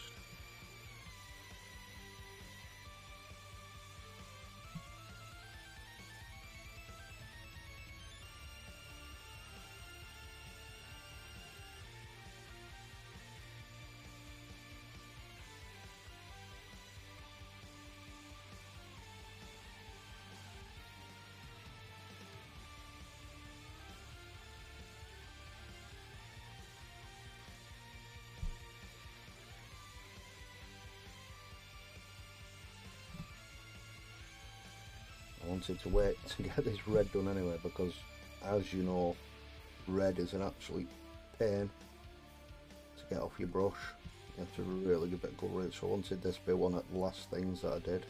I wanted to wait to get this red done anyway, because as you know, red is an absolute pain to get off your brush. You have to really give it a good rinse, so I wanted this to be one of the last things that I did.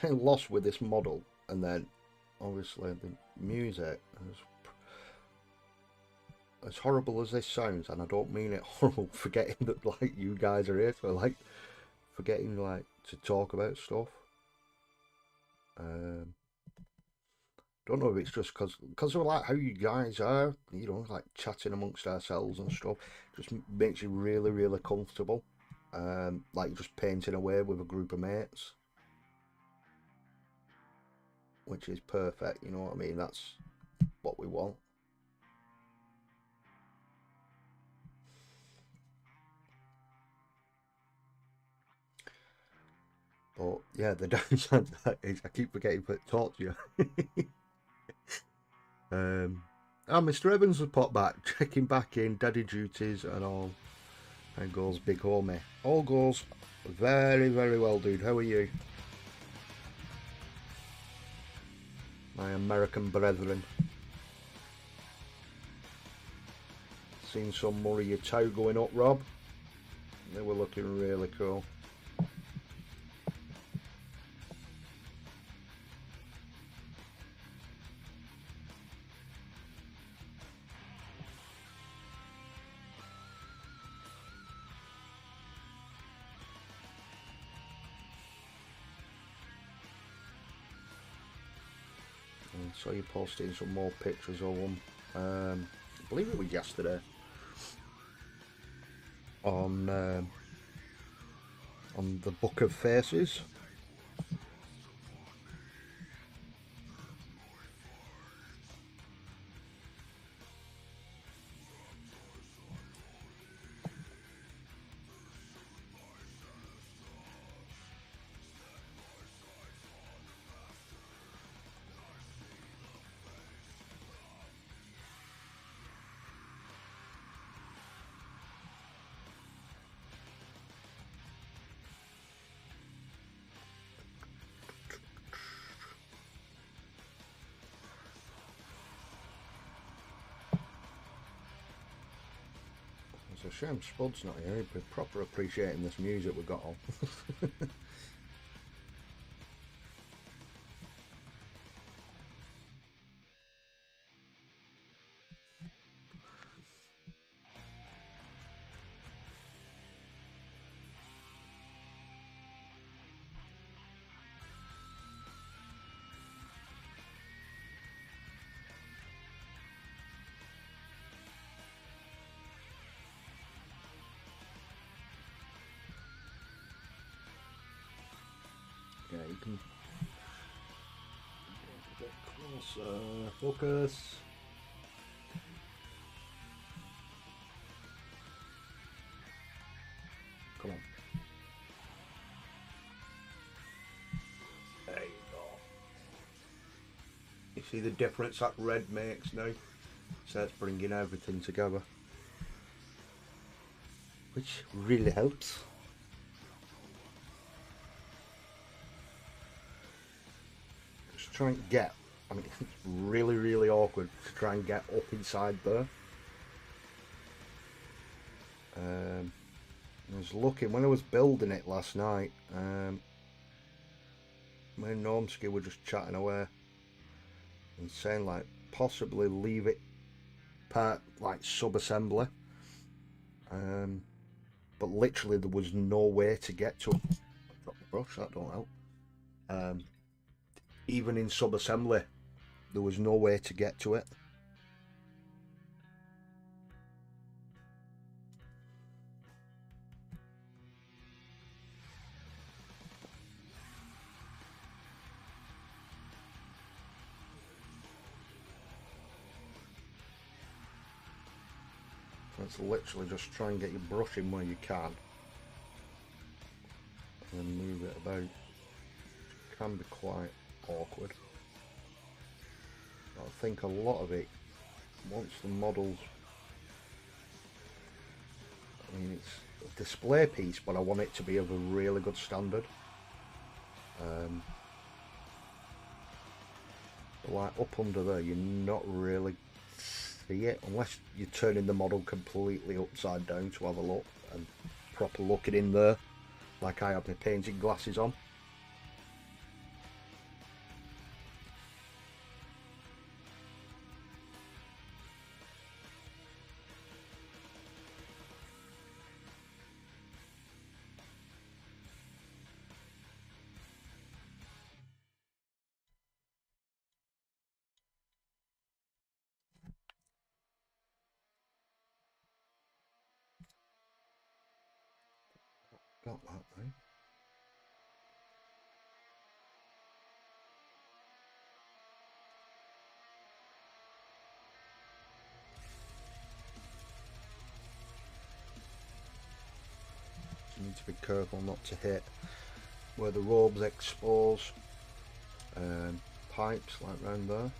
getting lost with this model, and then obviously the music is, as horrible as this sounds, and I don't mean it horrible, forgetting that like you guys are here, so like forgetting like to talk about stuff. Don't know if it's just because of like how you guys are, you know, like chatting amongst ourselves and stuff, just makes you really, really comfortable. Like just painting away with a group of mates, which is perfect. You know what I mean? That's what we want. But yeah, the downside to that is I keep forgetting to talk to you. Mr. Evans has popped back, checking back in, daddy duties and all. And goes big homie. All goes very, very well, dude. How are you? My American brethren. Seen some more of your toe going up, Rob. They were looking really cool. So you're posting some more pictures of them. I believe it was yesterday on the Book of Faces. It's a shame Spud's not here. He'd be proper appreciating this music we got on. Yeah, you can get closer. Focus. Come on. There you go. You see the difference that red makes now? So it's bringing everything together, which really helps. Just try and get, I mean, it's really, really awkward to try and get up inside there. I was looking, when I was building it last night, me and Normsky were just chatting away and saying like possibly leave it part like sub-assembly, but literally there was no way to get to it. Drop the brush, that don't help. Even in sub-assembly there was no way to get to it. It's literally just try and get your brush in where you can and then move it about. It can be quite awkward. I think a lot of it, once the models, I mean it's a display piece, but I want it to be of a really good standard. But like up under there, you're not really see it unless you're turning the model completely upside down to have a look and proper looking in there, like I have my painting glasses on. Got that, right? So you need to be careful not to hit where the robes expose pipes like round there.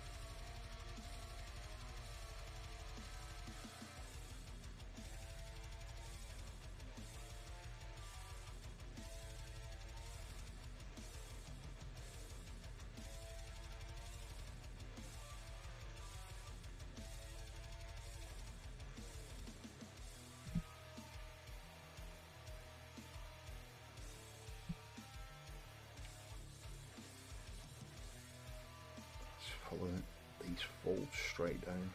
Follow these folds straight down.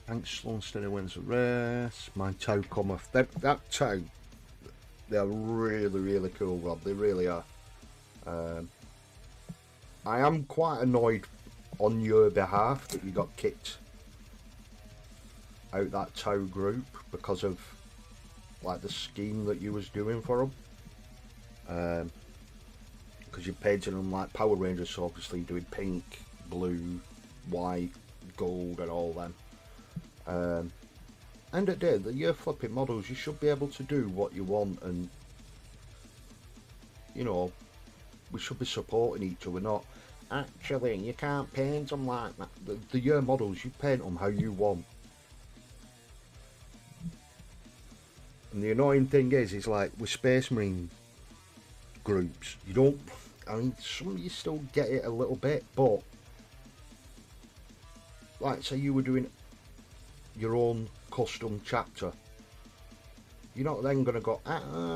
Thanks, slow and steady wins the race. My toe come off. That toe, they're really cool, Rob. They really are. I am quite annoyed on your behalf that you got kicked out that toe group because of like the scheme that you was doing for them. Because you're painting them like Power Rangers, so obviously doing pink, blue, white, gold, and all them. End of the day, your flipping models, you should be able to do what you want, and you know, we should be supporting each other. Not actually, you can't paint them like that. Your models, you paint them how you want. And the annoying thing is like with Space Marine groups, you don't. I mean, some of you still get it a little bit, but like say you were doing your own custom chapter, you're not then going to go,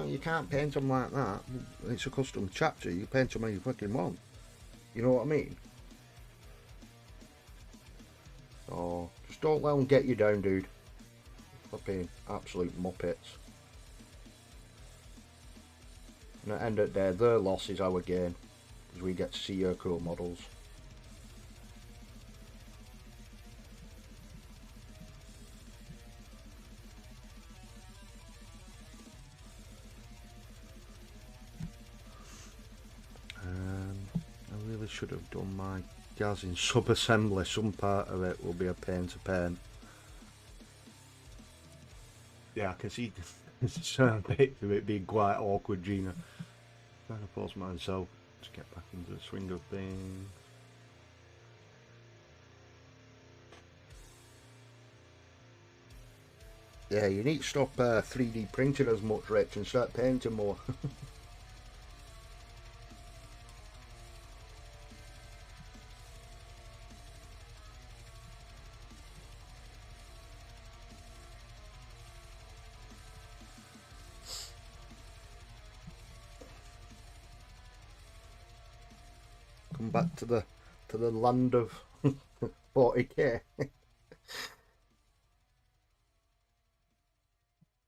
you can't paint them like that. It's a custom chapter, you paint them how you fucking want. You know what I mean? So just don't let them get you down, dude. Fucking absolute muppets. And at the end of the day, their loss is our gain, because we get to see your cool models. I really should have done my gas in sub-assembly. Some part of it will be a pain to paint. Yeah, I can see certain bits of it being quite awkward, Gina. Trying to force myself to get back into the swing of things. Yeah, you need to stop 3D printing as much, Rich, and start painting more. Come back to the land of 40k.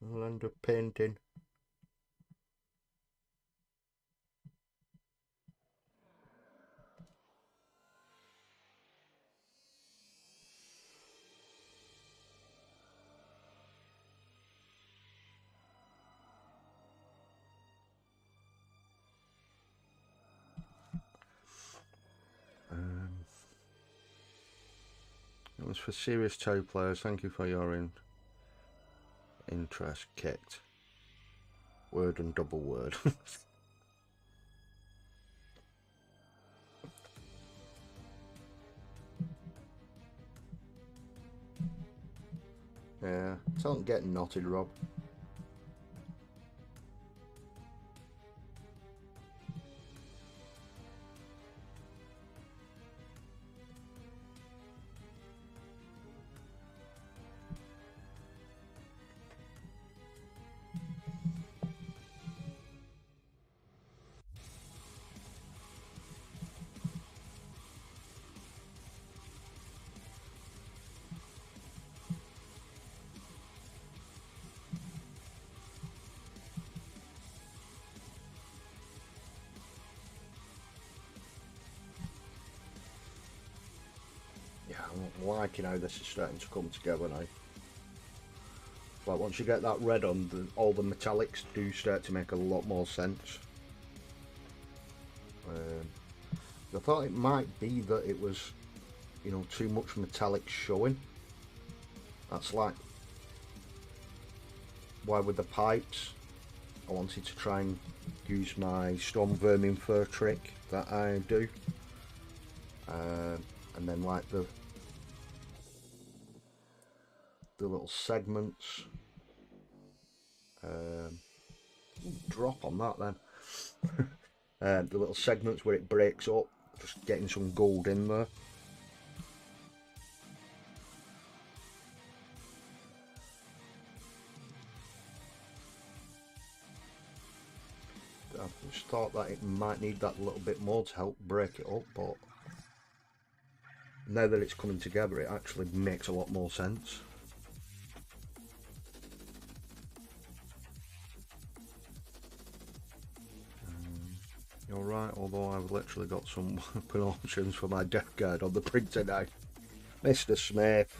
Land of painting. It was for serious toe players. Thank you for your interest, kicked. Word and double word. Yeah, tell them getting knotted, Rob. I'm liking how this is starting to come together now. Like once you get that red on, all the metallics do start to make a lot more sense. I thought it might be that it was, you know, too much metallic showing. That's like why with the pipes I wanted to try and use my storm vermin fur trick that I do, and then like the little segments, drop on that then. The little segments where it breaks up, just getting some gold in there. I just thought that it might need that a little bit more to help break it up, but now that it's coming together it actually makes a lot more sense. You're right, although I've literally got some options for my depth guard on the printer now. Mr. Smith.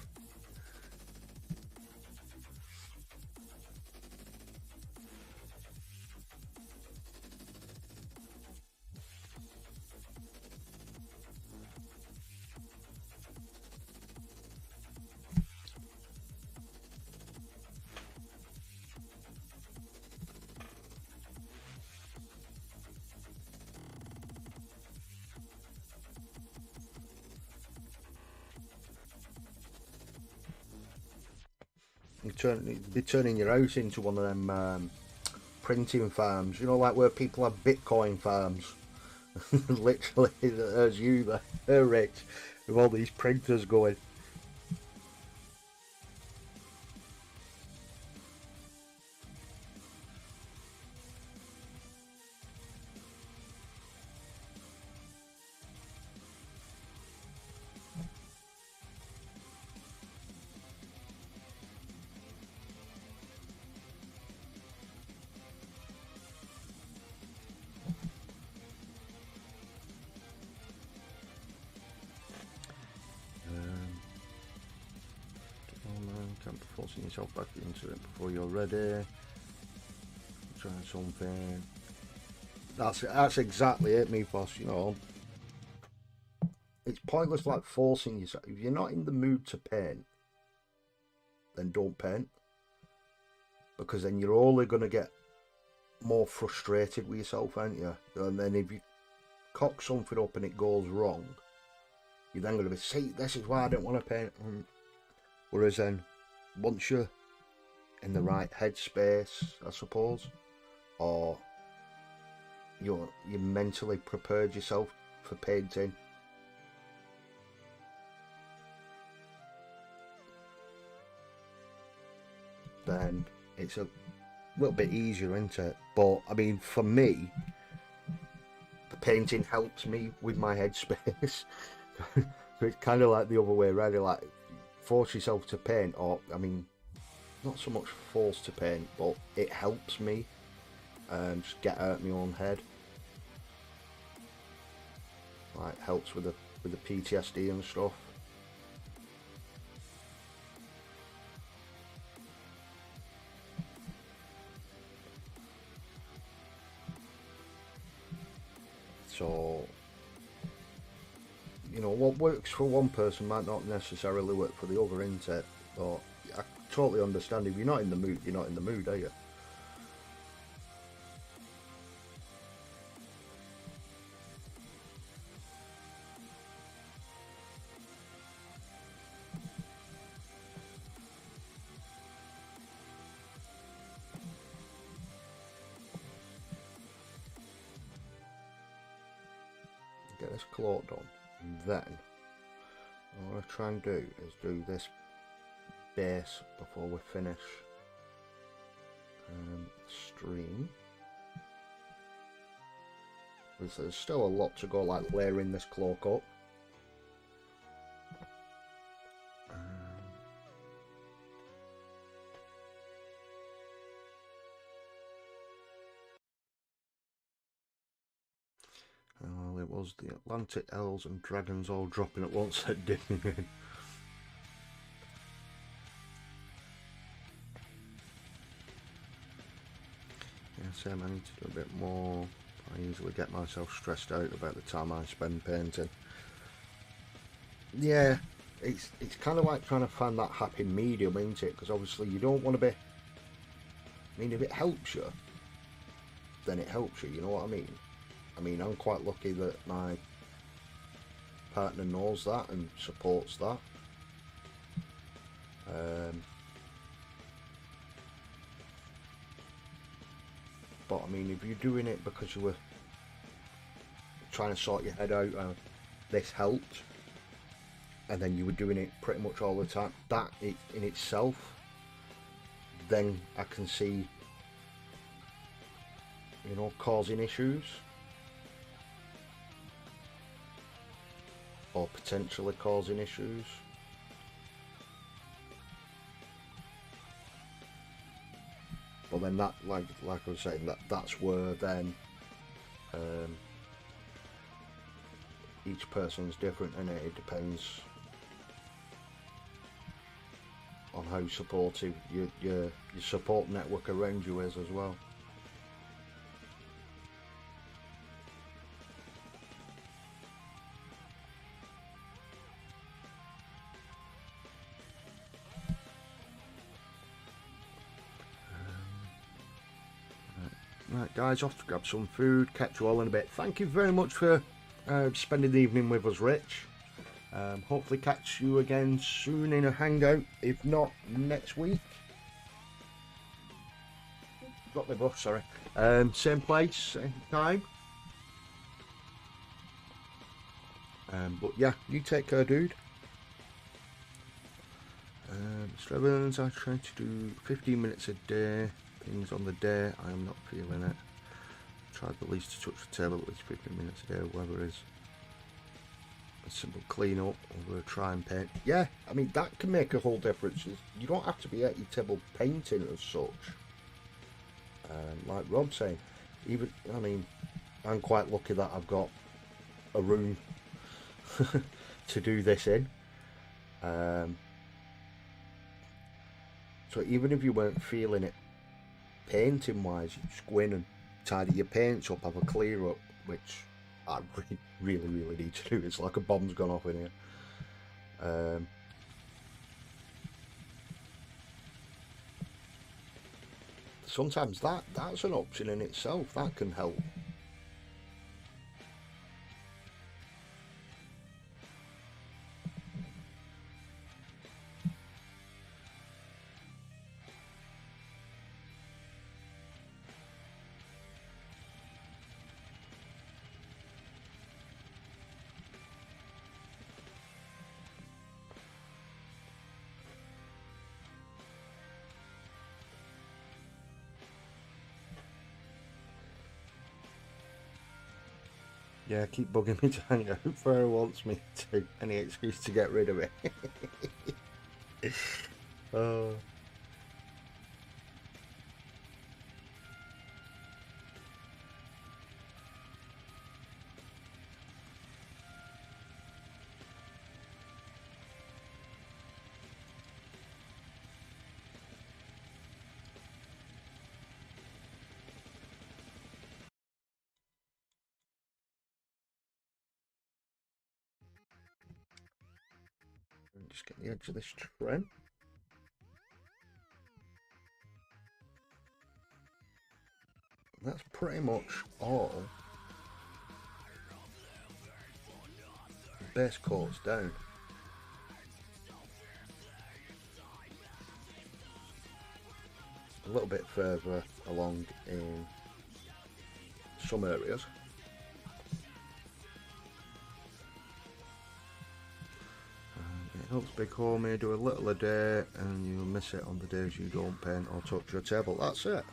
Be turning your house into one of them printing farms, you know, like where people have Bitcoin farms. Literally, there's you, they're rich, with all these printers going. Can't be forcing yourself back into it before you're ready. Try something. That's exactly it, me boss. You know, it's pointless like forcing yourself. If you're not in the mood to paint, then don't paint, because then you're only going to get more frustrated with yourself, aren't you? And then if you cock something up and it goes wrong, you're then going to be, see, this is why I don't want to paint. Whereas then, once you're in the right headspace, I suppose, or you mentally prepared yourself for painting, then it's a little bit easier, isn't it? But I mean, for me, the painting helps me with my headspace. So it's kind of like the other way around. Like force yourself to paint, or I mean, not so much forced to paint, but it helps me just get out of my own head. Like helps with the PTSD and stuff. So, you know, what works for one person might not necessarily work for the other, isn't it? But I totally understand, if you're not in the mood, you're not in the mood, are you? Get this cloak done, and then what I'm going to try and do is do this base before we finish stream. There's still a lot to go, like layering this cloak up. Well, it was the Atlantic elves and dragons all dropping at once at dimming in. same, I need to do a bit more. I usually get myself stressed out about the time I spend painting. Yeah, it's kind of like trying to find that happy medium, isn't it? Because obviously you don't want to be... I mean, if it helps you, then it helps you, you know what I mean? I mean, I'm quite lucky that my partner knows that and supports that. But I mean, if you're doing it because you were trying to sort your head out, this helped, and then you were doing it pretty much all the time, that in itself, then I can see, you know, causing issues, or potentially causing issues. But then that, like I was saying, that's where then each person's different, and it depends on how supportive your support network around you is as well. Right guys, off to grab some food, catch you all in a bit. Thank you very much for spending the evening with us, Rich. Hopefully catch you again soon in a hangout, if not next week. Got my bus, sorry. Same place, same time. But yeah, you take care, dude. Mr. Evans, I try to do 15 minutes a day. Things on the day, I am not feeling it. Tried the least to touch the table at least 15 minutes a day, whatever is. A simple clean up over a try and paint. Yeah, I mean, that can make a whole difference. You don't have to be at your table painting as such. Like Rob's saying, even, I mean, I'm quite lucky that I've got a room to do this in. So even if you weren't feeling it painting wise, you just go in and tidy your paints up, have a clear up, which I really need to do. It's like a bomb's gone off in here. Sometimes that's an option in itself, that can help. Yeah, keep bugging me to hang out. Farah wants me to. Any excuse to get rid of it. Oh. Just get the edge of this trim. That's pretty much all the base coats down. A little bit further along in some areas. It helps big homey, do a little a day and you'll miss it on the days you don't paint or touch your table. That's it.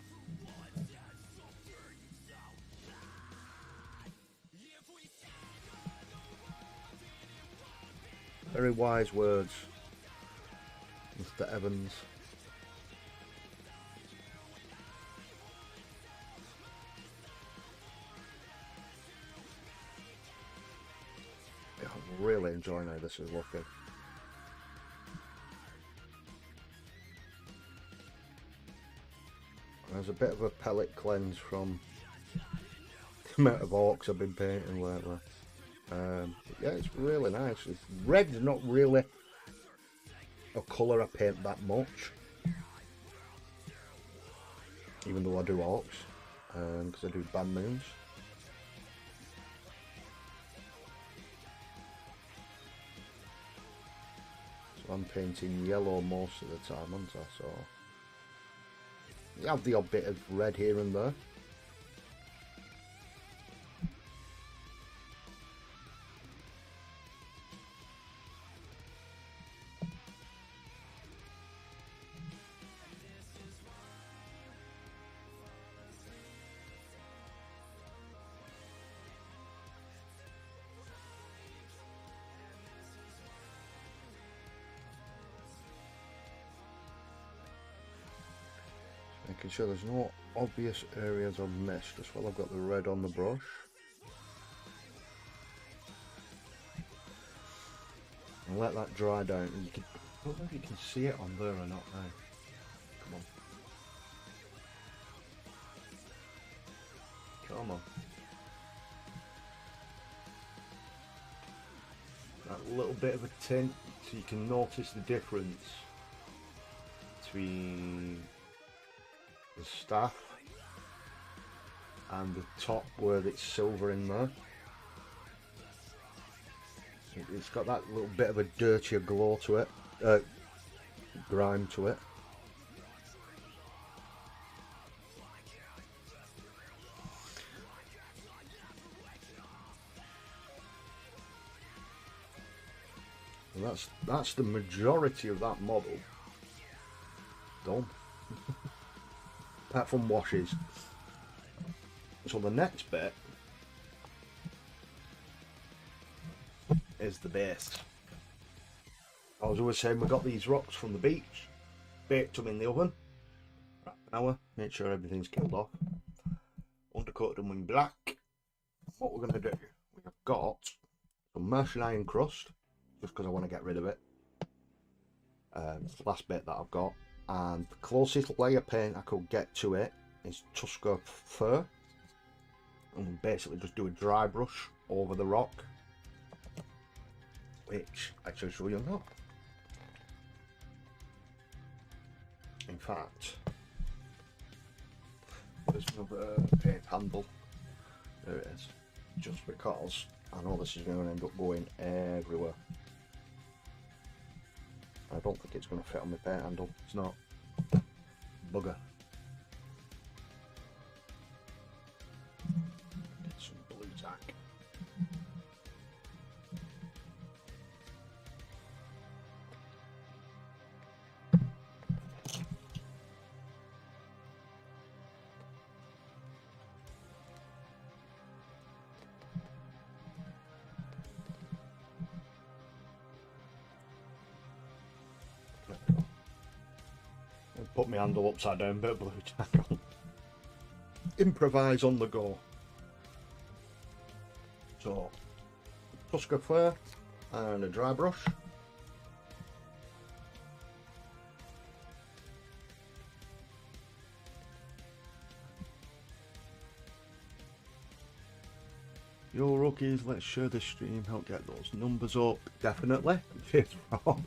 Very wise words, Mr. Evans. Yeah, I'm really enjoying how this is looking. There's a bit of a palette cleanse from the amount of orcs I've been painting lately. Yeah, it's really nice. Red's not really a colour I paint that much, even though I do orcs, because I do band moons. So I'm painting yellow most of the time, aren't I? So you have the odd bit of red here and there. Making sure there's no obvious areas I've missed, just while I've got the red on the brush. And let that dry down. And you can, I don't know if you can see it on there or not now. Come on. Come on. That little bit of a tint, so you can notice the difference between the staff and the top where it's silver in there. It's got that little bit of a dirtier glow to it, grime to it. And that's the majority of that model done. Apart from washes. So the next bit is the base. I was always saying we got these rocks from the beach, baked them in the oven for an hour, make sure everything's killed off, undercoated them in black. What we're going to do, we've got some Mercian iron crust, just because I want to get rid of it. It's the last bit that I've got, and the closest layer paint I could get to it is Tusker fir, and we basically just do a dry brush over the rock, which I shall show you now. In fact, there's another paint handle. There it is. Just because I know this is going to end up going everywhere. I don't think it's going to fit on my paint handle. It's not. Bugger. Get some blue tack. Put my handle upside down, bit of blue tack on. Improvise on the go. So, Tusker fir and a dry brush. Yo rookies, let's share the stream, help get those numbers up. Definitely. Cheers, Rob.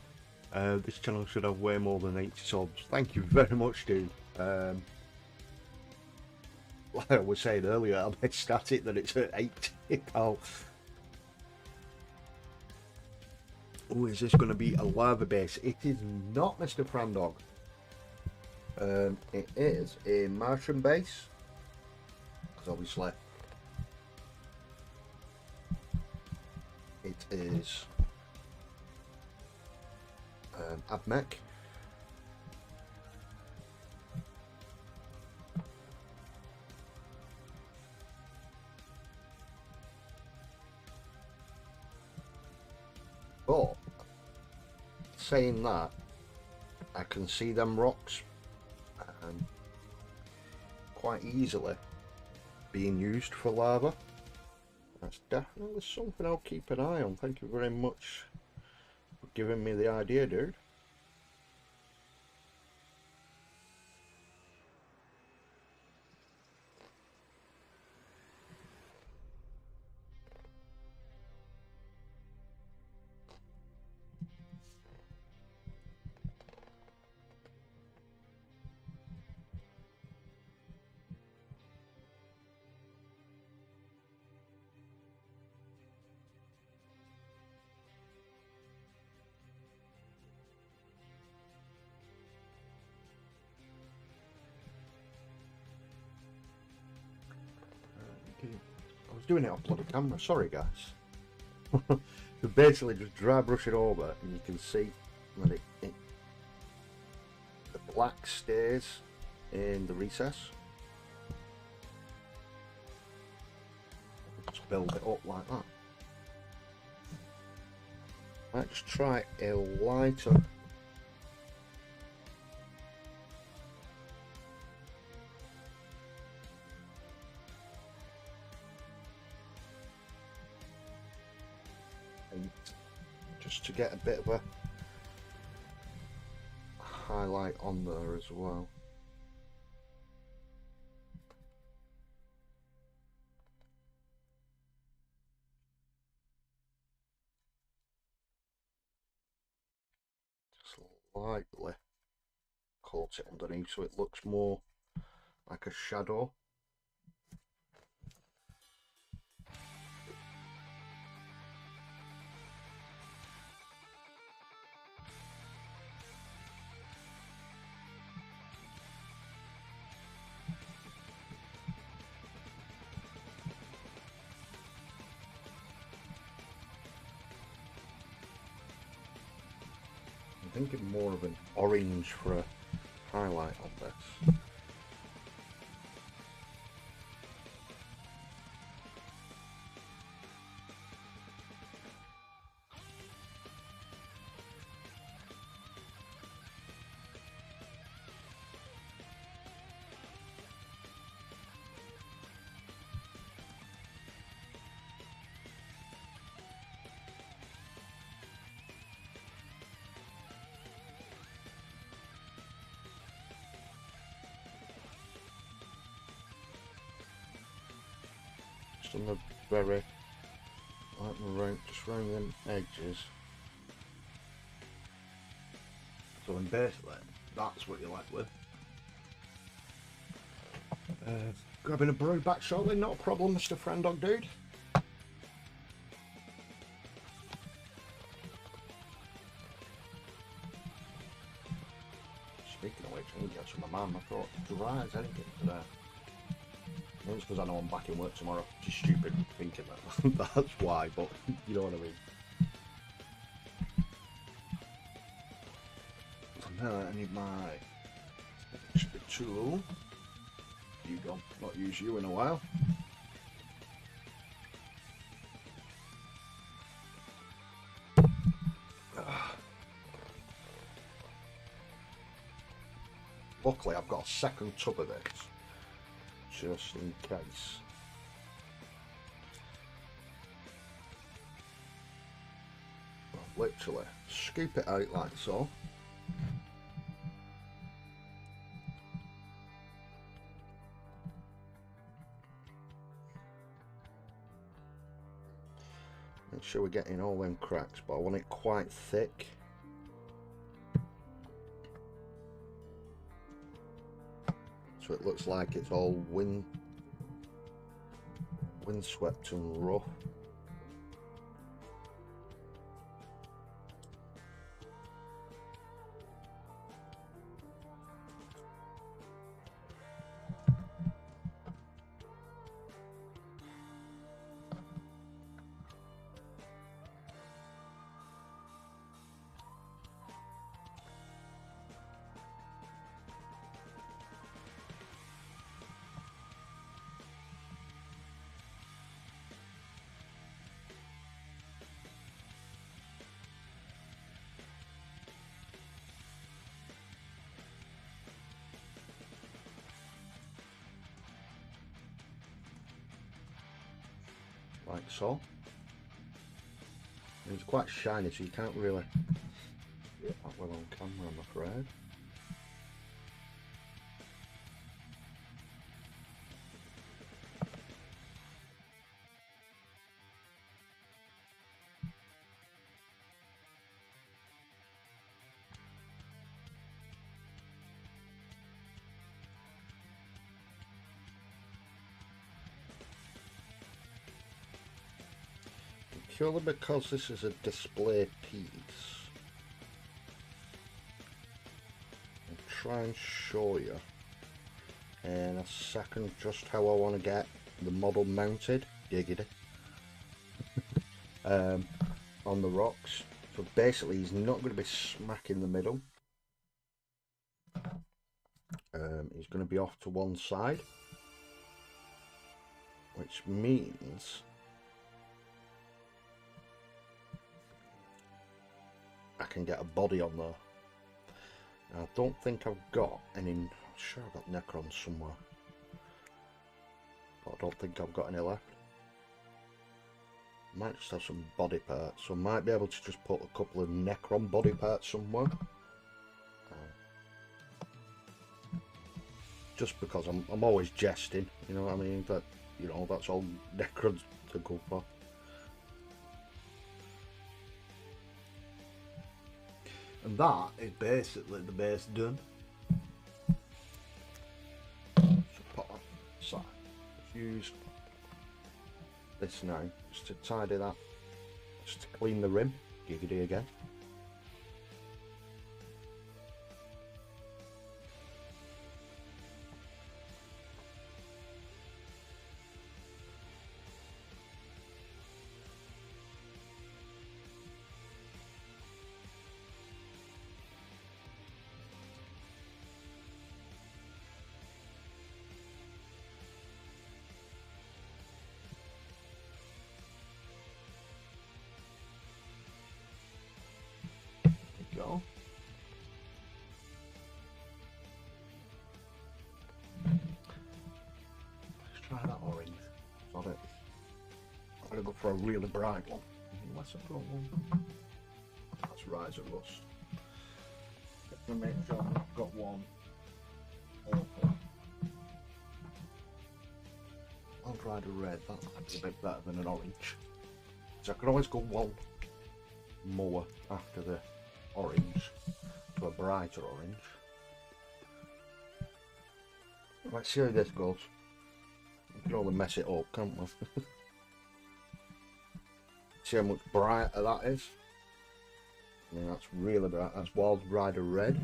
This channel should have way more than 80 subs. Thank you very much, dude. Like I was saying earlier, I'm ecstatic that it's at 80. Oh, is this going to be a lava base? It is not, Mr. Frandog. It is a Martian base, because obviously it is Abmech. But saying that, I can see them rocks quite easily being used for lava. That's definitely something I'll keep an eye on. Thank you very much for giving me the idea, dude. doing it on bloody camera. Sorry, guys. So basically, just dry brush it over, and you can see that the black stays in the recess. Just build it up like that. Let's try a lighter. Just to get a bit of a highlight on there as well. Just lightly coat it underneath so it looks more like a shadow. I'm thinking more of an orange for a highlight on this. Just on the very, just around the edges. So then basically, that's what you're left with. Grabbing a brew back shortly, not a problem, Mr. Friend Dog Dude. Speaking of which, I need to get some of my man. I thought dry as anything today. It's because I know I'm back in work tomorrow. Just stupid thinking that. That's why, but you know what I mean. So now I need my tool. You go. Not used you in a while. Luckily, I've got a second tub of this, just in case. Literally, scoop it out like so. Make sure we're getting all them cracks, but I want it quite thick. So it looks like it's all windswept and rough. Like so. And it's quite shiny, so you can't really get that well on camera, I'm afraid. Purely because this is a display piece, I'll try and show you in a second just how I want to get the model mounted. giggity. On the rocks. So basically he's not going to be smack in the middle. He's going to be off to one side, which means I can get a body on there. I don't think I've got any. I'm sure I've got Necrons somewhere, but I don't think I've got any left. Might just have some body parts, so I might be able to just put a couple of Necron body parts somewhere. Just because I'm always jesting, you know what I mean? That, you know, that's all Necrons to go for. And that is basically the base done. So put that aside. Let's use this now just to tidy that, just to clean the rim. Giggity again. Go. Let's try that orange. Got it. I'm gonna go for a really bright one. Unless I've got one. That's Rise of Rust. Gonna make sure I've got one. I'll try the red. That might be a bit better than an orange. So I can always go one more after the orange to a brighter orange. Let's see how this goes. We can only mess it up, can't we? See how much brighter that is. I mean, that's really bright. That's Wild Rider Red.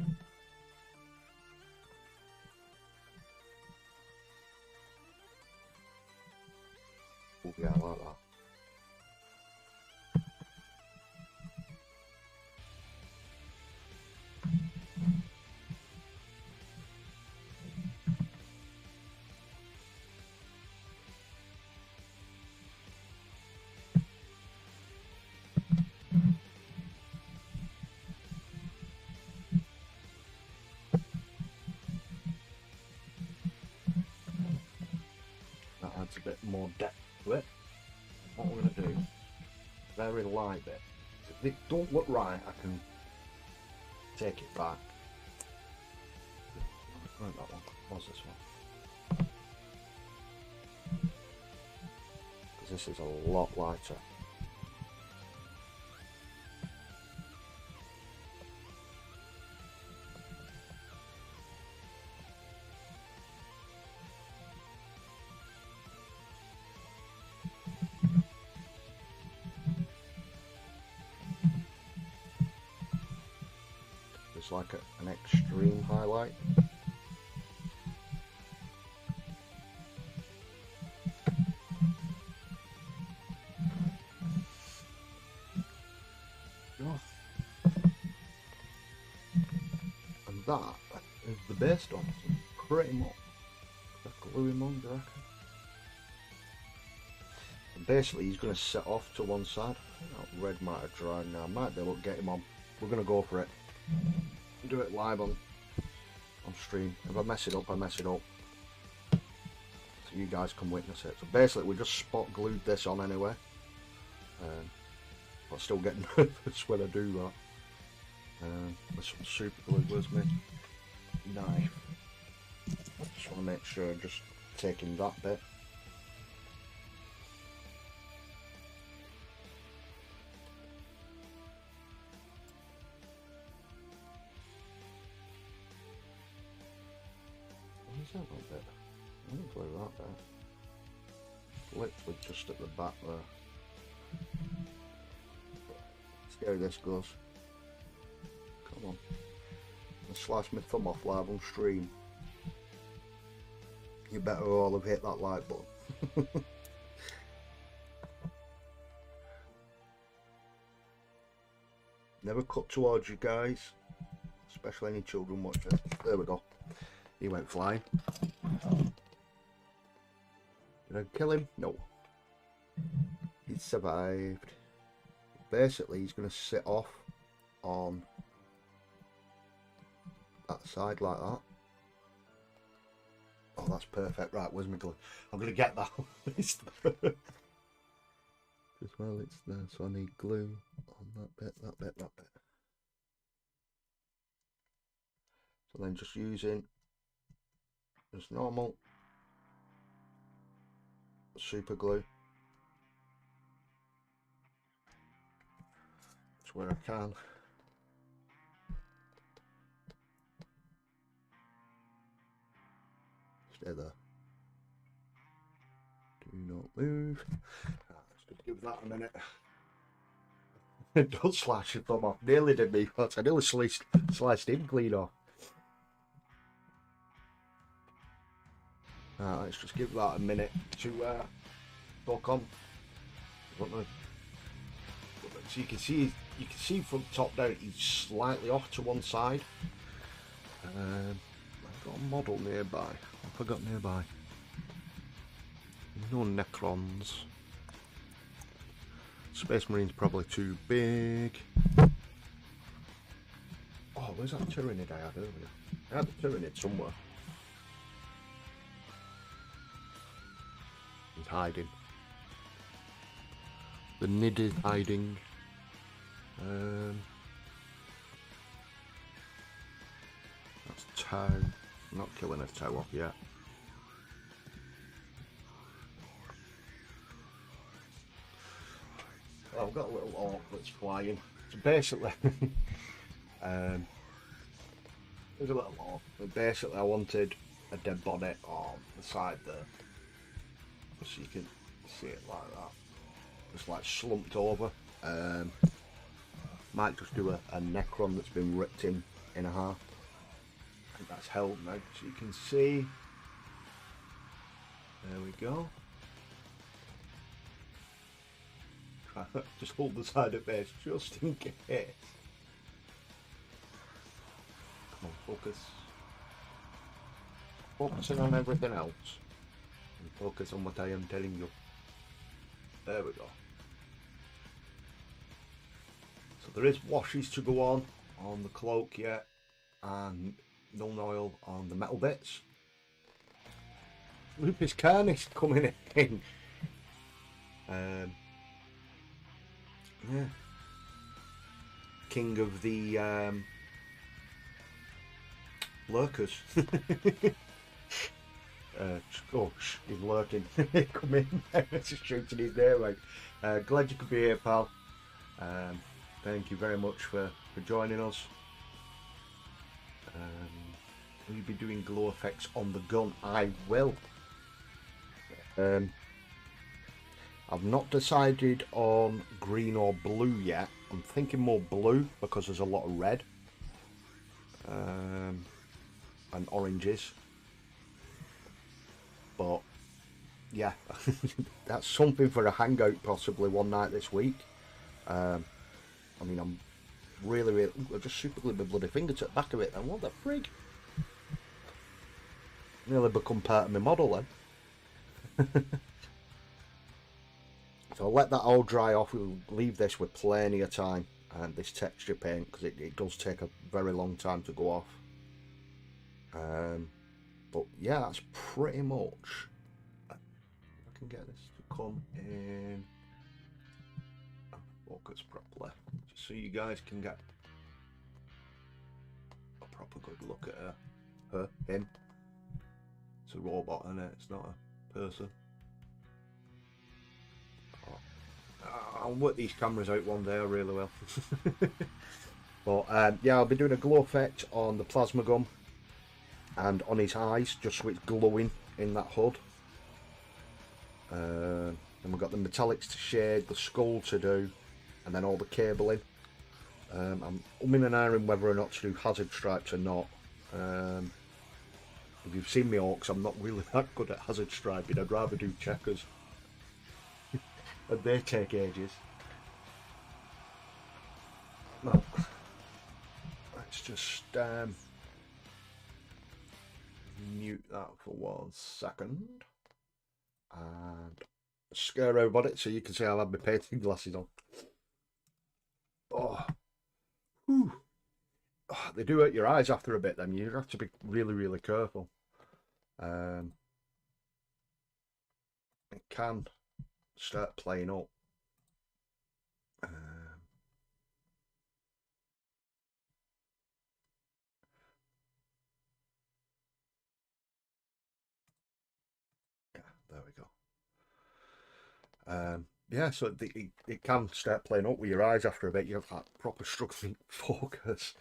Oh yeah, I like that. Adds a bit more depth to it. What we're going to do, very light bit. If it don't look right, I can take it back. Right, that one. What's this one? Because this is a lot lighter. It's like an extreme highlight. And that is the base done, pretty much. Glue him on, do you reckon? And basically he's going to set off to one side. That red might have dried now, might be able to get him on. We're going to go for it. Do it live on stream. If I mess it up, I mess it up. So you guys can witness it. So basically we just spot glued this on anyway. But still get nervous when I do that. With some super glue with me. Knife. Just want to make sure I'm just taking that bit. That one bit. I didn't glue that bit. Literally just at the back there. Let's see how this goes. Come on. I sliced my thumb off live on stream. You better all have hit that like button. never cut towards you guys, especially any children watching. There we go. He went flying. Did I kill him? No. He survived. Basically, he's going to sit off on that side like that. Oh, that's perfect. Right, where's my glue? I'm going to get that. As well, it's there, so I need glue on that bit, that bit, that bit. So then just using just normal super glue. That's where I can. Stay there. Do not move. Let's just give that a minute. Don't slash your thumb off. Nearly did me. I nearly sliced him clean off. Let's just give that a minute to talk on. So you can see from top down he's slightly off to one side. I've got a model nearby. I forgot nearby. No Necrons. Space Marine's probably too big. Oh, where's that Tyranid I had earlier? I had the Tyranid somewhere. He's hiding. The Nid is hiding. That's Tau. I'm not killing a Tau off yet. Well, I've got a little orc that's flying. So basically, there's a little orc. But basically, I wanted a dead body on the side there, so you can see it like that, just like slumped over. Might just do a Necron that's been ripped in half. I think that's held now, so you can see. There we go. Just hold the side of base just in case. Come on, focus. Focusing on everything else. And focus on what I am telling you. There we go. So there is washes to go on the cloak yet, and Null oil on the metal bits. Lupus Carnis coming in. Yeah. King of the lurkers. Oh, he's lurking. Come in. Just shooting his name out. Glad you could be here, pal. Thank you very much for joining us. Will you be doing glow effects on the gun? I will. I've not decided on green or blue yet. I'm thinking more blue because there's a lot of red and oranges. But yeah, that's something for a hangout possibly one night this week. I mean, I'm really I just super glued my bloody finger to the back of it then. What the frig? Nearly become part of my model then. So I'll let that all dry off. We'll leave this with plenty of time, and this texture paint, because it does take a very long time to go off. But yeah, that's pretty much. I can get this to come in focus properly, just so you guys can get a proper good look at him. It's a robot, isn't it? It's not a person. I'll work these cameras out one day, I really will. But yeah, I'll be doing a glow effect on the plasma gun and on his eyes, just so it's glowing in that hood. Then we've got the metallics to shade, the skull to do, and then all the cabling. I'm umming and ahhing whether or not to do hazard stripes or not. If you've seen me orcs, I'm not really that good at hazard striping. I'd rather do checkers. And they take ages. Well, just mute that for 1 second and scare everybody so you can see I've had my painting glasses on. Oh, whew. Oh, they do hurt your eyes after a bit. Then you have to be really careful. It can start playing up. Yeah, there we go. Yeah, so it can start playing up with your eyes after a bit. You have that proper struggling focus.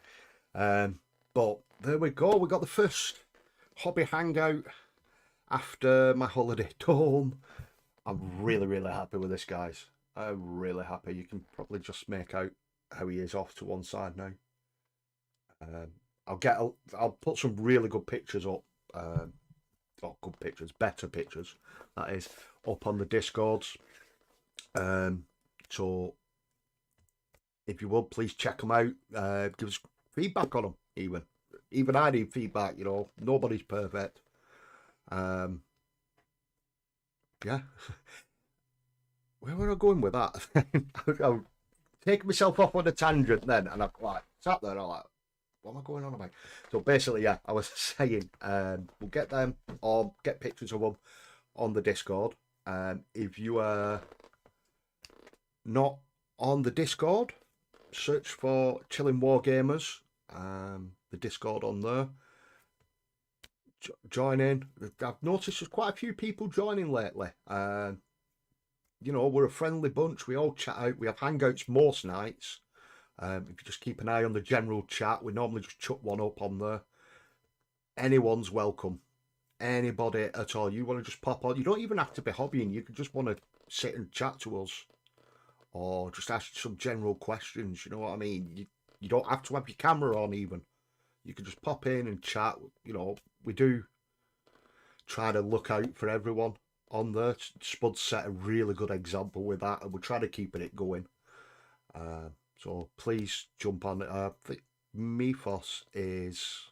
But there we go. We got the first hobby hangout after my holiday dome. I'm really happy with this, guys. I'm really happy. You can probably just make out how he is off to one side now. I'll put some really good pictures up. Not good pictures, better pictures, that is, up on the Discords. So if you would, please check them out. Give us feedback on them. Even I need feedback. You know, nobody's perfect. Yeah. Where were I going with that? I'm taking myself off on a tangent then, and I'm like sat there and I'm like, what am I going on about? So basically, yeah, I was saying we'll get them or get pictures of them on the Discord. If you are not on the Discord, search for Chilling Wargamers, the Discord on there. Join in. I've noticed there's quite a few people joining lately. You know, we're a friendly bunch. We all chat out. We have hangouts most nights. If you just keep an eye on the general chat, we normally just chuck one up on there. Anyone's welcome. Anybody at all. You want to just pop on. You don't even have to be hobbying. You could just want to sit and chat to us. Or just ask some general questions. You know what I mean? You don't have to have your camera on even. You can just pop in and chat. You know, we do try to look out for everyone on there. Spud set a really good example with that, and we're trying to keep it going. So please jump on it. I think Mythos is,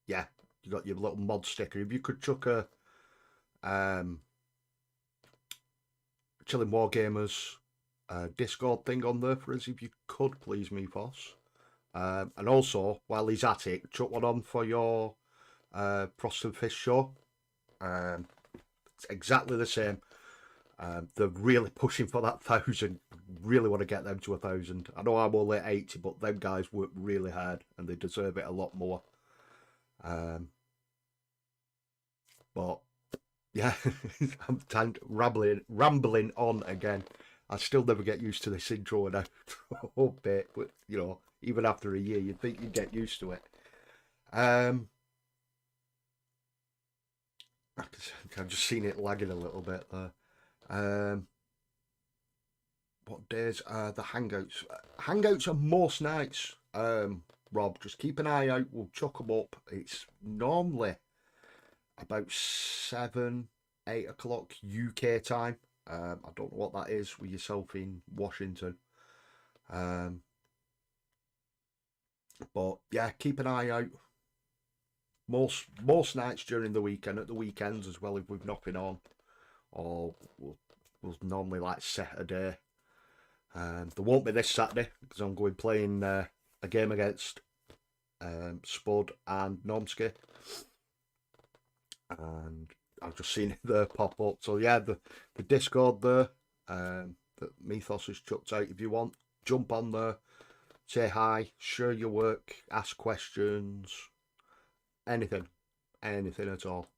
yeah, you got your little mod sticker. If you could chuck a Chilling Wargamers Discord thing on there for us, if you could, please, Mythos. And also, while he's at it, chuck one on for your Frost and Fish show. It's exactly the same. They're really pushing for that 1,000. Really want to get them to 1,000. I know I'm only at 80, but them guys work really hard and they deserve it a lot more. But yeah, I'm rambling on again. I still never get used to this intro and outro bit, but you know, even after a year, you'd think you'd get used to it. I've just seen it lagging a little bit there. What days are the hangouts? Hangouts are most nights, Rob. Just keep an eye out. We'll chuck them up. It's normally about 7, 8 o'clock UK time. I don't know what that is with yourself in Washington. But yeah, keep an eye out. Most nights during the weekend, at the weekends as well, if we've nothing on, or we'll normally like set a day. There won't be this Saturday because I'm going playing a game against Spud and Nomsky, and I've just seen it there pop up. So yeah, the Discord there that Mythos has chucked out. If you want, jump on there, say hi, share your work, ask questions, anything at all.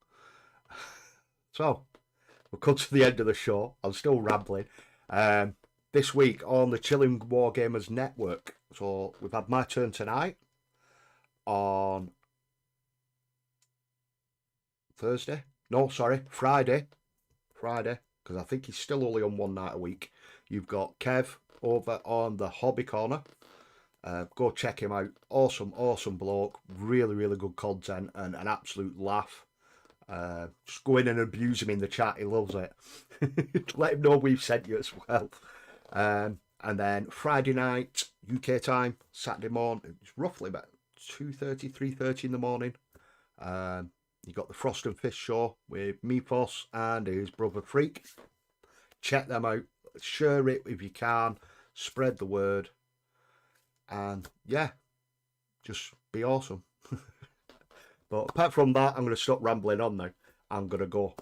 So we'll come to the end of the show. I'm still rambling. This week on the Chilling Wargamers Network. So we've had my turn tonight on Thursday. No, sorry, Friday. Because I think he's still only on one night a week. You've got Kev over on the Hobby Corner. Go check him out. Awesome bloke. Really good content and an absolute laugh. Just go in and abuse him in the chat. He loves it. Let him know we've sent you as well. And then Friday night UK time, Saturday morning, it's roughly about 2:30, 3:30 in the morning. You got the Frost and Fish show with Mifos and his brother Freak. Check them out. Share it if you can. Spread the word. And yeah, just be awesome. But apart from that, I'm going to stop rambling on now. I'm going to go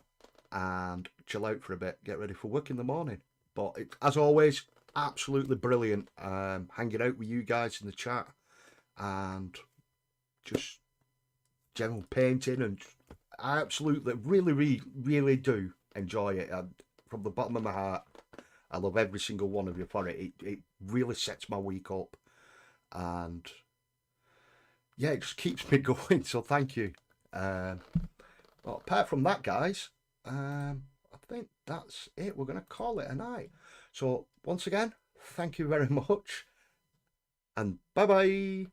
and chill out for a bit, get ready for work in the morning. But as always, absolutely brilliant hanging out with you guys in the chat and just general painting. And I absolutely, really do enjoy it. And from the bottom of my heart, I love every single one of you for it. It really sets my week up. And yeah, it just keeps me going, so thank you. Well, apart from that, guys, I think that's it. We're going to call it a night. So once again, thank you very much, and bye-bye.